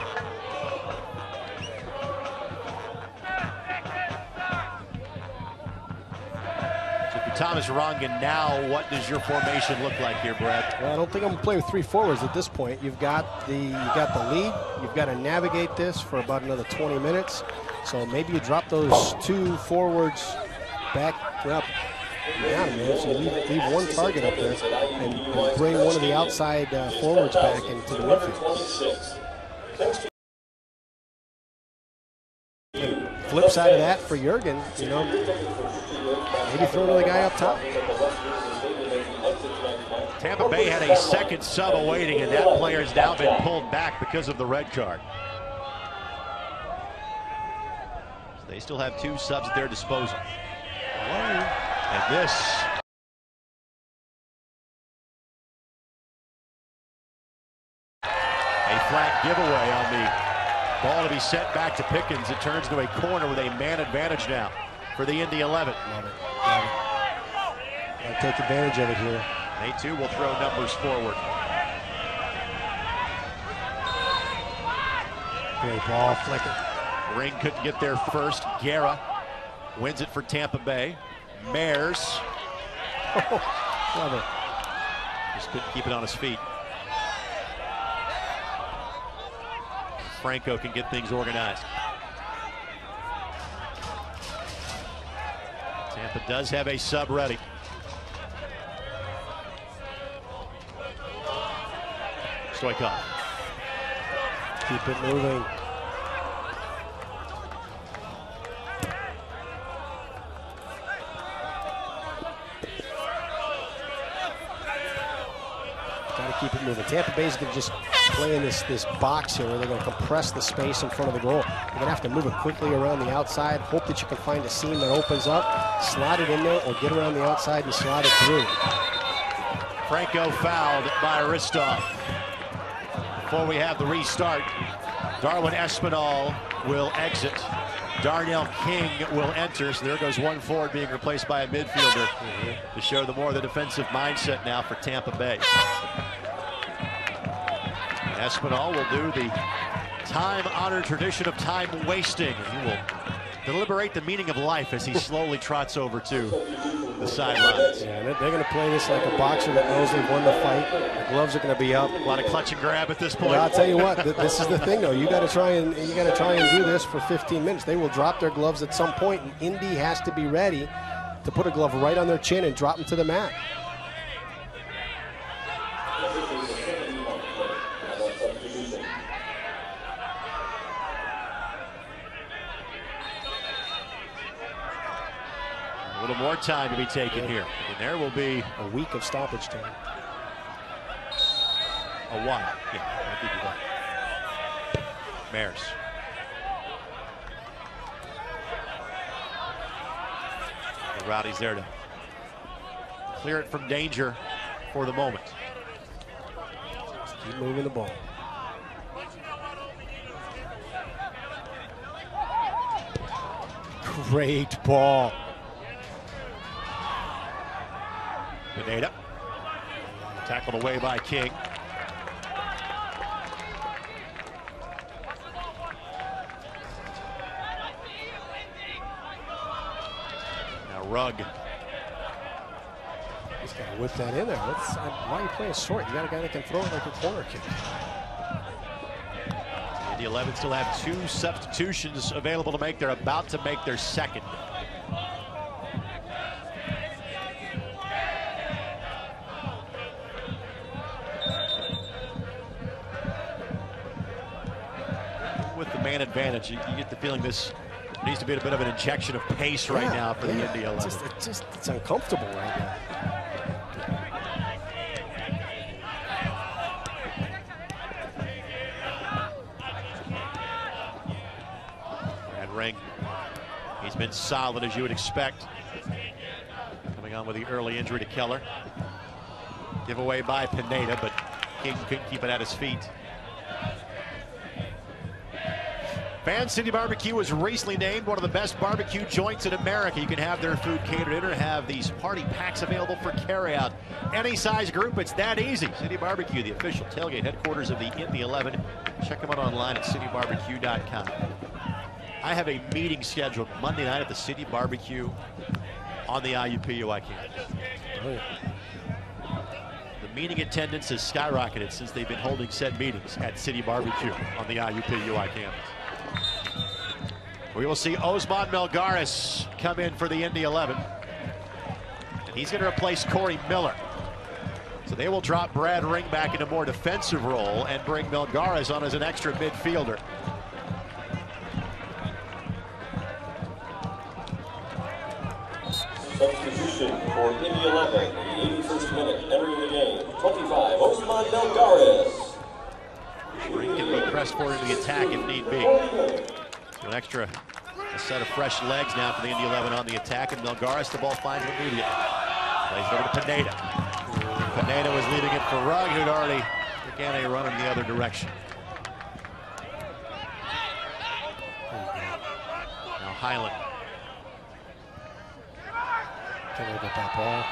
Thomas Rongan, now what does your formation look like here, Brad? Well, I don't think I'm going to play with three forwards at this point. You've got the lead. You've got to navigate this for about another 20 minutes. So maybe you drop those two forwards back up. Yeah, man. So you leave one target up there and bring one of the outside forwards back into the midfield. Flip side of that for Jurgen, you know, maybe throw another guy up top. Tampa Bay had a second sub awaiting, and that player has now been pulled back because of the red card. So they still have two subs at their disposal. And this. A flag giveaway on the Ball to be sent back to Pickens. It turns to a corner with a man advantage now for the Indy 11. Love it. Love it. Gotta take advantage of it here. They too will throw numbers forward. Great ball, flicking. Ring couldn't get there first. Guerra wins it for Tampa Bay. Mares. Love it. Just couldn't keep it on his feet. Franco can get things organized. Tampa does have a sub ready. Stoikov. Keep it moving. Got to keep it moving. Tampa Bay's going to just play in this box here where they're going to compress the space in front of the goal. You're going to have to move it quickly around the outside. Hope that you can find a seam that opens up, slide it in there, or get around the outside and slide it through. Franco fouled by Ristov. Before we have the restart, Darwin Espinal will exit. Darnell King will enter, so there goes one forward being replaced by a midfielder to show the more the defensive mindset now for Tampa Bay. Espinal will do the time-honored tradition of time wasting. He will deliberate the meaning of life as he slowly trots over to the sidelines. Yeah, they're going to play this like a boxer that knows they've won the fight. The gloves are going to be up. A lot of clutch and grab at this point. Well, I'll tell you what, this is the thing though. You got to try and do this for 15 minutes. They will drop their gloves at some point, and Indy has to be ready to put a glove right on their chin and drop them to the mat. A little more time to be taken here. And there will be a week of stoppage time. A while. Yeah, I'll give you that. Mares. The Rowdies there to clear it from danger for the moment. Just keep moving the ball. Great ball. Pineda. Tackled away by King. Now Rugg. He's got to whip that in there. Why are you playing short? You got a guy that can throw it like a corner kick. The 11 still have 2 substitutions available to make. They're about to make their second. With the man advantage, you get the feeling this needs to be a bit of an injection of pace right now for the Indy 11. It's uncomfortable right now. Ring. He's been solid as you would expect. Coming on with the early injury to Keller. Giveaway by Pineda, but King couldn't keep it at his feet. Fan City Barbecue was recently named one of the best barbecue joints in America. You can have their food catered in or have these party packs available for carryout. Any size group, it's that easy. City Barbecue, the official tailgate headquarters of the Indy 11. Check them out online at citybarbecue.com. I have a meeting scheduled Monday night at the City Barbecue on the IUPUI campus. Oh, yeah. The meeting attendance has skyrocketed since they've been holding said meetings at City Barbecue on the IUPUI campus. We will see Osman Melgares come in for the Indy 11. And he's going to replace Corey Miller. So they will drop Brad Ring back into a more defensive role and bring Melgares on as an extra midfielder. Substitution for Indy 11, the 81st minute, entering the game, 25, Osman Melgares. Ring can be pressed forward into the attack if need be. So an a set of fresh legs now for the Indy 11 on the attack, and Melgares, the ball finds him immediately. Plays it over to Pineda. Pineda was leaving it for Rugg, who'd already began a run in the other direction. Highland. Can't look at that ball.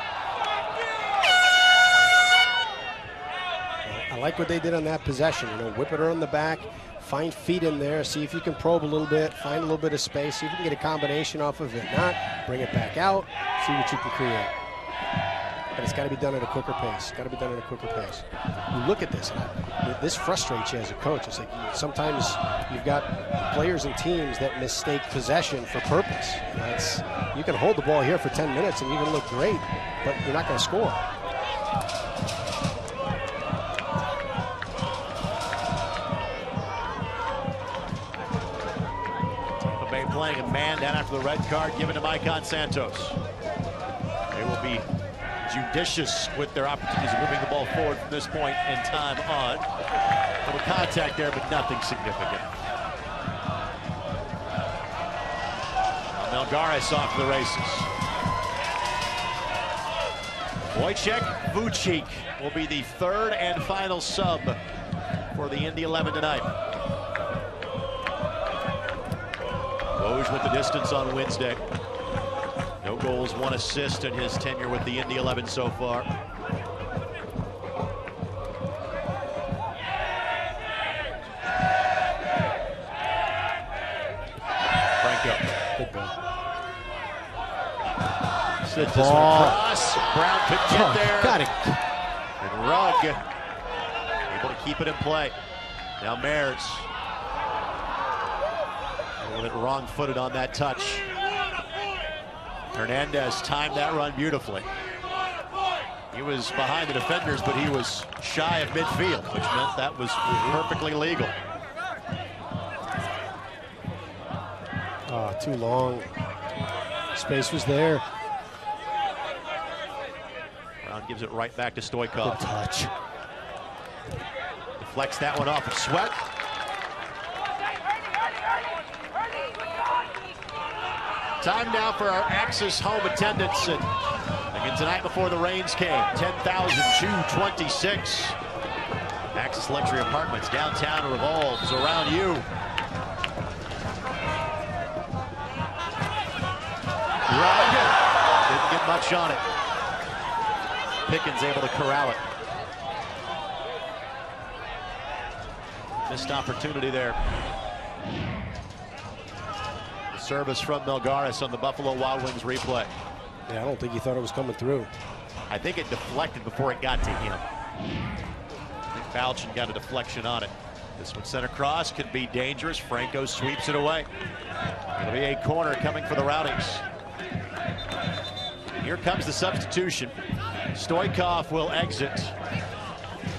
I like what they did on that possession. You know, whip it around the back, find feet in there, see if you can probe a little bit, find a little bit of space, see if you can get a combination off of it. Not, bring it back out, see what you can create. But it's got to be done at a quicker pace. Got to be done at a quicker pace. You look at this, and this frustrates you as a coach. It's like sometimes you've got players and teams that mistake possession for purpose. You know, you can hold the ball here for 10 minutes and you can look great, but you're not going to score. Tampa Bay playing a man down after the red card given to Maicon Santos. They will be judicious with their opportunities of moving the ball forward from this point in time on. A little contact there, but nothing significant. Now Melgares off to the races. Wojciech Vucic will be the third and final sub for the Indy 11 tonight. Woj with the distance on Wednesday. No goals, 1 assist in his tenure with the Indy 11 so far. Franco. Good ball. Sends this one across. Brown could get there. Got it. And Rugg able to keep it in play. Now Mares. A little bit wrong-footed on that touch. Hernandez timed that run beautifully. He was behind the defenders, but he was shy of midfield, which meant that was perfectly legal. Oh, too long. Space was there. Brown gives it right back to Good Stoikov. touch. Deflects that one off of Sweat. Time now for our Axis home attendance. And again tonight before the rains came, 10,226. Axis Luxury Apartments downtown revolves around you. Rugg didn't get much on it. Pickens able to corral it. Missed opportunity there. Service from Melgares on the Buffalo Wild Wings replay. Yeah, I don't think he thought it was coming through. I think it deflected before it got to him. I think Falchin got a deflection on it. This one sent across, could be dangerous. Franco sweeps it away. It'll be a corner coming for the Rowdies. Here comes the substitution. Stoikov will exit.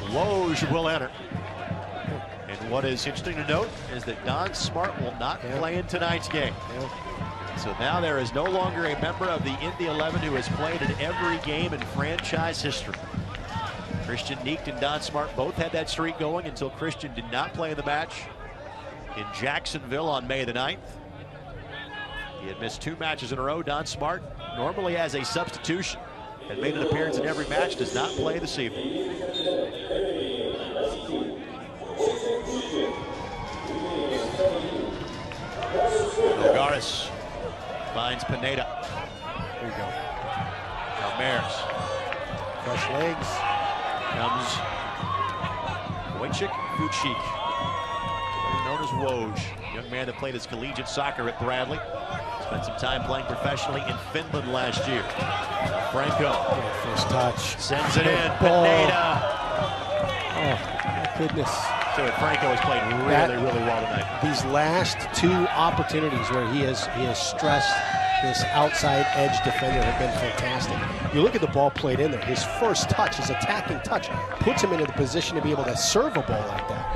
Woj will enter. And what is interesting to note is that Don Smart will not play in tonight's game. So now there is no longer a member of the Indy 11 who has played in every game in franchise history. Christian Neekt and Don Smart both had that streak going until Christian did not play in the match in Jacksonville on May the 9th. He had missed 2 matches in a row. Don Smart, normally as a substitution, had made an appearance in every match, does not play this evening. Melgares finds Pineda. There you go. Now Mares. Fresh legs. Comes Wojciech Vucic, known as Woj, young man that played his collegiate soccer at Bradley. Spent some time playing professionally in Finland last year. Franco. First touch. Sends it in. Ball. Pineda. Oh, my goodness. So Franco has played really well tonight. These last 2 opportunities where he has stressed this outside edge defender have been fantastic. You look at the ball played in there. His first touch, his attacking touch, puts him into the position to be able to serve a ball like that.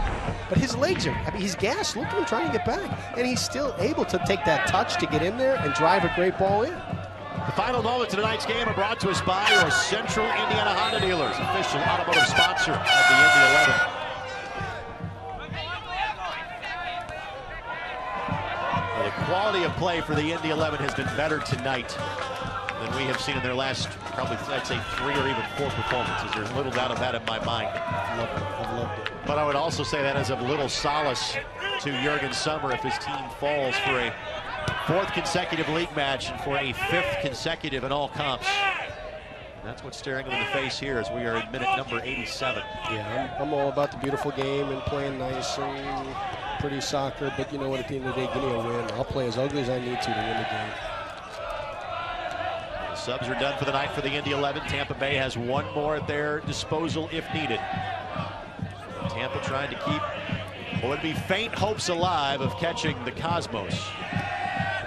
But his legs are, he's gassed. Look at him trying to get back. And he's still able to take that touch to get in there and drive a great ball in. The final moments of tonight's game are brought to us by your Central Indiana Honda dealers, official automotive sponsor of the Indy 11. Well, the quality of play for the Indy 11 has been better tonight than we have seen in their last, probably, I'd say 3 or even 4 performances. There's little doubt of that in my mind. I've loved it. But I would also say that as of little solace to Jurgen Sommer if his team falls for a 4th consecutive league match and for a 5th consecutive in all comps. And that's what's staring him in the face here as we are in minute number 87. Yeah, I'm all about the beautiful game and playing nice and pretty soccer, but you know what, at the end of the day, give me a win. I'll play as ugly as I need to win the game. The subs are done for the night for the Indy 11. Tampa Bay has one more at their disposal if needed. Tampa trying to keep what would be faint hopes alive of catching the Cosmos.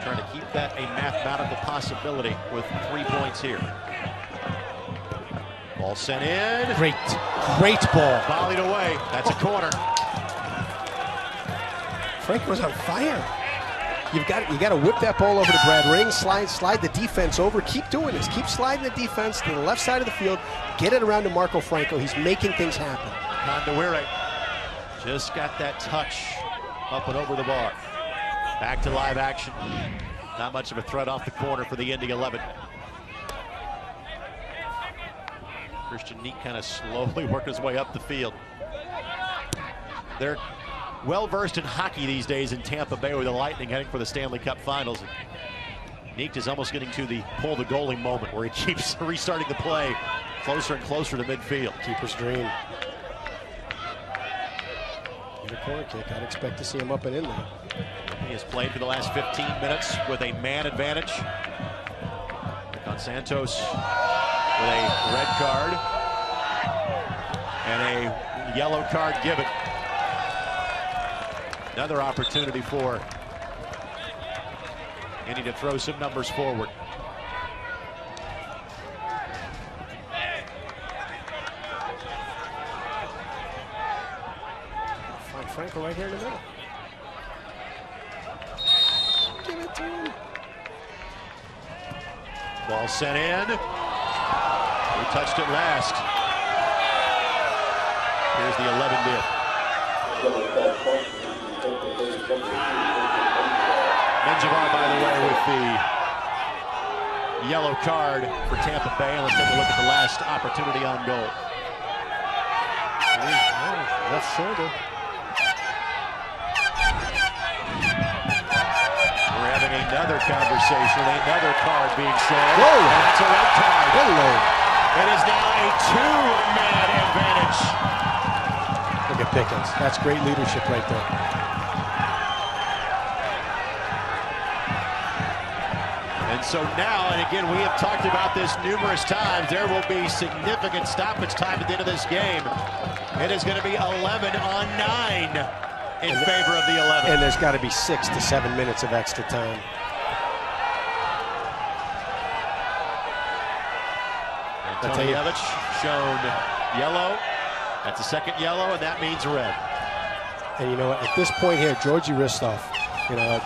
Trying to keep that a mathematical possibility with 3 points here. Ball sent in. Great ball. Volleyed away. That's a corner. Franco's on fire. You got to whip that ball over to Brad Ring, slide the defense over. Keep doing this. Keep sliding the defense to the left side of the field. Get it around to Marco Franco. He's making things happen. Condawire just got that touch up and over the bar. Back to live action. Not much of a threat off the corner for the Indy 11. Christian Neat kind of slowly working his way up the field. They're well-versed in hockey these days in Tampa Bay with the Lightning heading for the Stanley Cup Finals. Neat is almost getting to the pull the goalie moment where he keeps restarting the play closer and closer to midfield. Keeper's dream. Get a corner kick. I'd expect to see him up and in there. He has played for the last 15 minutes with a man advantage. On Santos with a red card and a yellow card given. Another opportunity for Indy to throw some numbers forward. Find Franco right here in the middle. Give it to him. Ball sent in. Who touched it last? Here's the 11 dip. Menjivar, by the way, with the yellow card for Tampa Bay. And let's take a look at the last opportunity on goal. Left shoulder. We're having another conversation, another card being shown. Whoa! And that's a red card. Hello. It is now a 2-man advantage. Look at Pickens. That's great leadership right there. And so now, and again, we have talked about this numerous times, there will be significant stoppage time at the end of this game. It is going to be 11-on-9 in favor of the 11. And there's got to be 6 to 7 minutes of extra time. Antonijevich shown yellow. That's a second yellow, and that means red. And you know what? At this point here, Georgie Ristov, you know,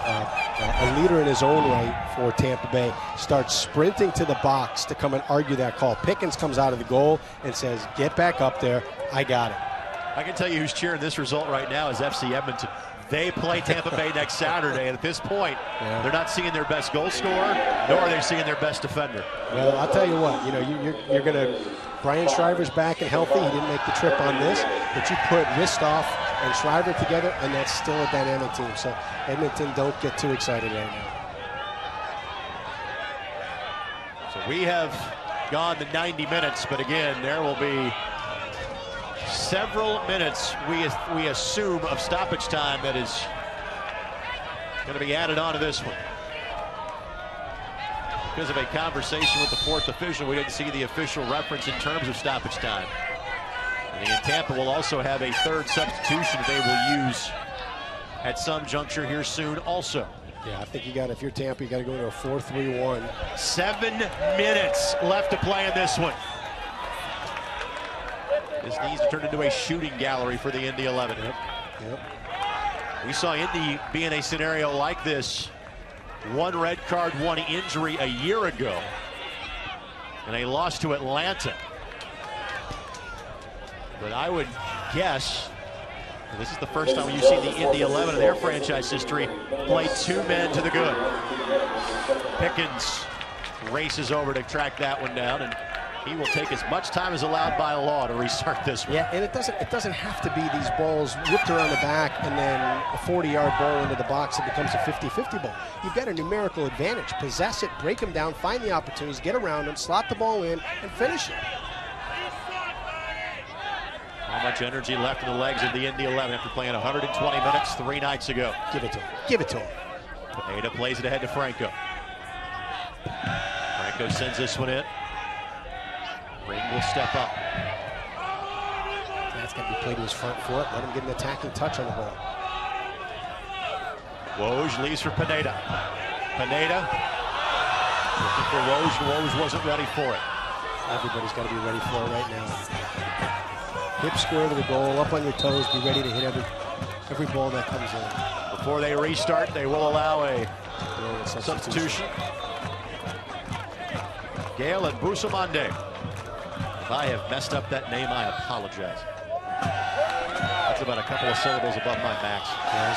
a leader in his own right for Tampa Bay, starts sprinting to the box to come and argue that call. Pickens comes out of the goal and says, "Get back up there. I got it." I can tell you who's cheering this result right now is FC Edmonton. They play Tampa Bay next Saturday, and at this point, they're not seeing their best goal scorer, nor are they seeing their best defender. Well, I'll tell you what, you know, you're going to, Brian Shriver's back and healthy. He didn't make the trip on this, but you put Ristov and Shriver together, and that's still a dynamic team. So Edmonton, don't get too excited right now. So we have gone the 90 minutes, but again, there will be several minutes, we assume, of stoppage time that is going to be added on to this one. Because of a conversation with the 4th official, we didn't see the official reference in terms of stoppage time. And again, Tampa will also have a 3rd substitution they will use at some juncture here soon also. Yeah, I think you got, if you're Tampa, you got to go into a 4-3-1. 7 minutes left to play in this one. This needs to turn into a shooting gallery for the Indy 11. Yep. We saw Indy be in a scenario like this. 1 red card, 1 injury a year ago. And a loss to Atlanta. But I would guess, and this is the first time you've seen the Indy 11 in their franchise history play 2 men to the good. Pickens races over to track that one down, and he will take as much time as allowed by law to restart this one. Yeah, and it doesn't have to be these balls whipped around the back and then a 40-yard ball into the box that becomes a 50-50 ball. You've got a numerical advantage. Possess it, break them down, find the opportunities, get around them, slot the ball in, and finish it. How much energy left in the legs of the Indy 11 after playing 120 minutes 3 nights ago. Give it to him. Give it to him. Pineda plays it ahead to Franco. Franco sends this one in. Ring will step up. That's got to be played to his front foot. Let him get an attacking touch on the ball. Woj leaves for Pineda. Pineda looking for Woj. Woj wasn't ready for it. Everybody's got to be ready for it right now. Hip square to the goal, up on your toes, be ready to hit every ball that comes in. Before they restart, they will allow a substitution. Gale and Bustamante. If I have messed up that name, I apologize. That's about a couple of syllables above my max. Yeah,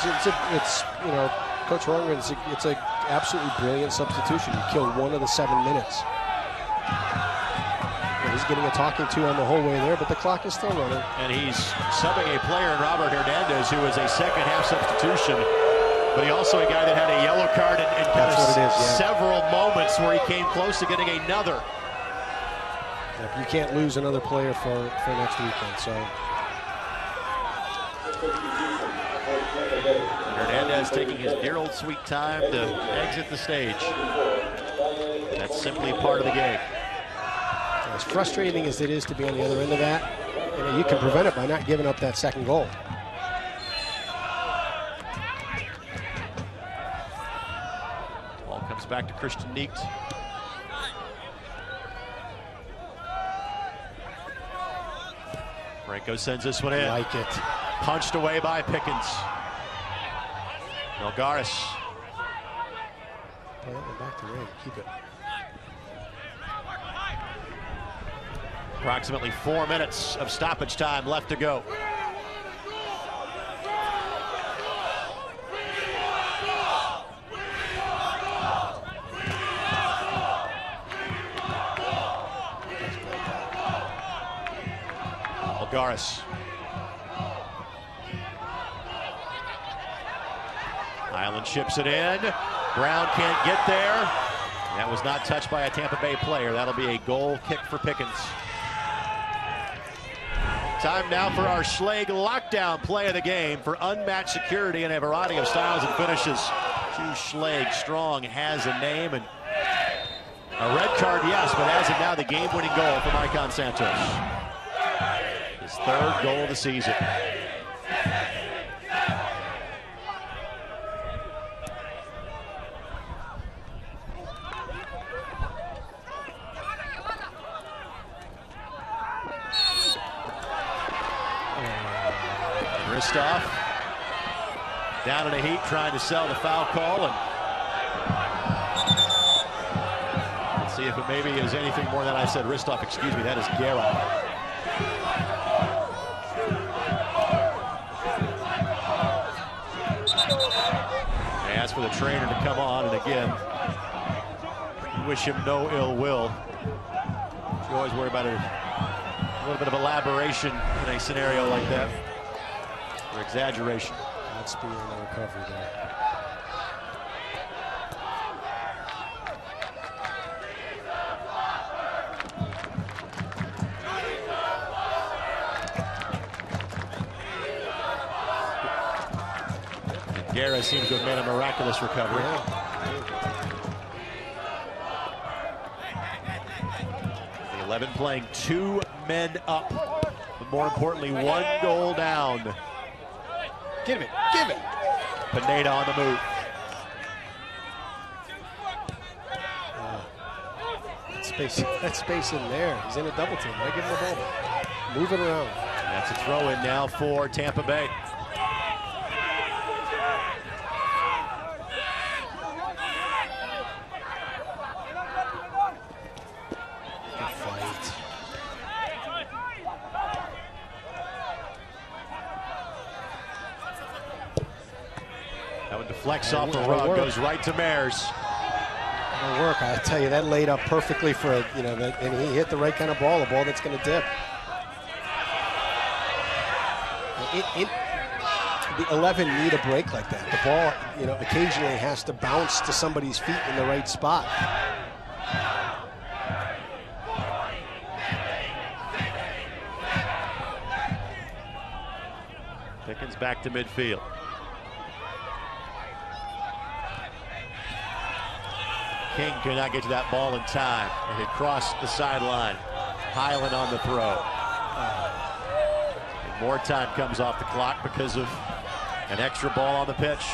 it's you know, Coach Rongren, it's an absolutely brilliant substitution. You kill one of the 7 minutes. He's getting a talking to on the whole way there, but the clock is still running. And he's subbing a player in Robert Hernandez, who is a second-half substitution, but he also a guy that had a yellow card and kind of several moments where he came close to getting another. Yeah, you can't lose another player for next weekend. So Hernandez taking his dear old sweet time to exit the stage. That's simply part of the game. As frustrating as it is to be on the other end of that, you can prevent it by not giving up that second goal. Ball comes back to Christian Neekt. Franco sends this one in. Like it. Punched away by Pickens. Melgaris. Play that one back to Ray. Keep it. Approximately 4 minutes of stoppage time left to go. Melgaris. Island chips it in. Brown can't get there. That was not touched by a Tampa Bay player. That'll be a goal kick for Pickens. Time now for our Schlegel lockdown play of the game for unmatched security and a variety of styles and finishes. Schlegel strong has a name, and a red card, yes, but as of now, the game-winning goal for Maicon Santos. His 3rd goal of the season. Ristoff down in the heat trying to sell the foul call, and let's see if it maybe is anything more than I said. Ristoff, excuse me, that is Guerra. They asked for the trainer to come on, and again, you wish him no ill will. You always worry about a little bit of elaboration in a scenario like that. Or exaggeration. Not speed on the recovery there. And Guerra seems to have made a miraculous recovery. The 11 playing 2 men up, but more importantly, 1 goal down. Give it, give it. Pineda on the move. That space in there. He's in a double team. Why give him the ball back? Move it around. And that's a throw in now for Tampa Bay. Good fight. That one deflects off the rug, goes right to Mares. It'll work. I tell you, that laid up perfectly for and he hit the right kind of ball, a ball that's going to dip. The 11 need a break like that. The ball, occasionally has to bounce to somebody's feet in the right spot. Pickens back to midfield. King could not get to that ball in time, and it crossed the sideline. Highland on the throw. And more time comes off the clock because of an extra ball on the pitch.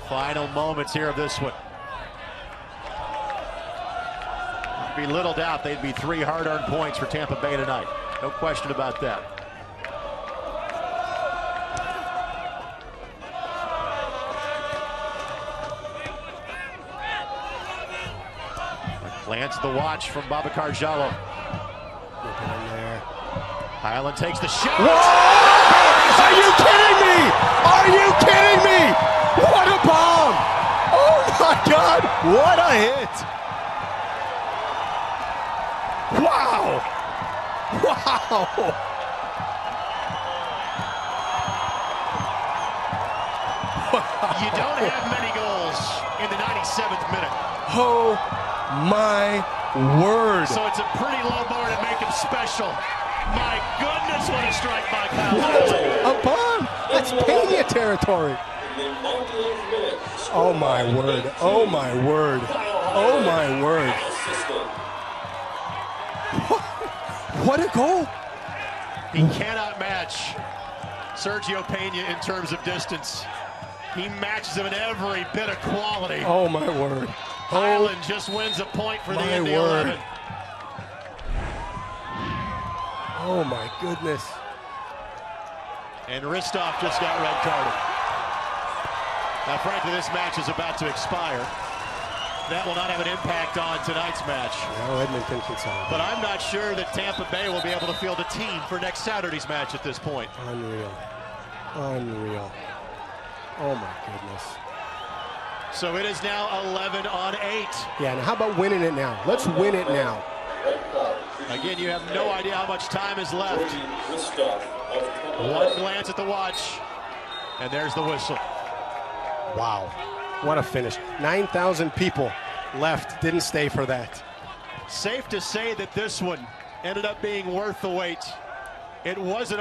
Final moments here of this one. There'd be little doubt they'd be 3 hard-earned points for Tampa Bay tonight. No question about that. Glance at the watch from Babacar Jallo. Highland takes the shot. Whoa! Are you kidding me? Are you kidding me? What a bomb! Oh my God! What a hit! Wow! Wow! You don't have many goals in the 97th minute. Oh my word! So it's a pretty low bar to make him special. My goodness, what a strike by Kyle. A bomb! That's Pena territory. Oh my word! Oh my word! Oh my word! What a goal! He cannot match Sergio Pena in terms of distance. He matches him in every bit of quality. Oh my word! Highland just wins a point for the Indy 11. Oh my goodness. And Ristov just got red carded. Now frankly, this match is about to expire. That will not have an impact on tonight's match. Now Edmonton can solve it. But I'm not sure that Tampa Bay will be able to field a team for next Saturday's match at this point. Unreal. Unreal. Oh my goodness. So it is now 11 on 8. Yeah, now how about winning it now? Let's win it now. Again, you have no idea how much time is left. One glance at the watch, and there's the whistle. Wow. What a finish. 9,000 people left, didn't stay for that. Safe to say that this one ended up being worth the wait. It wasn't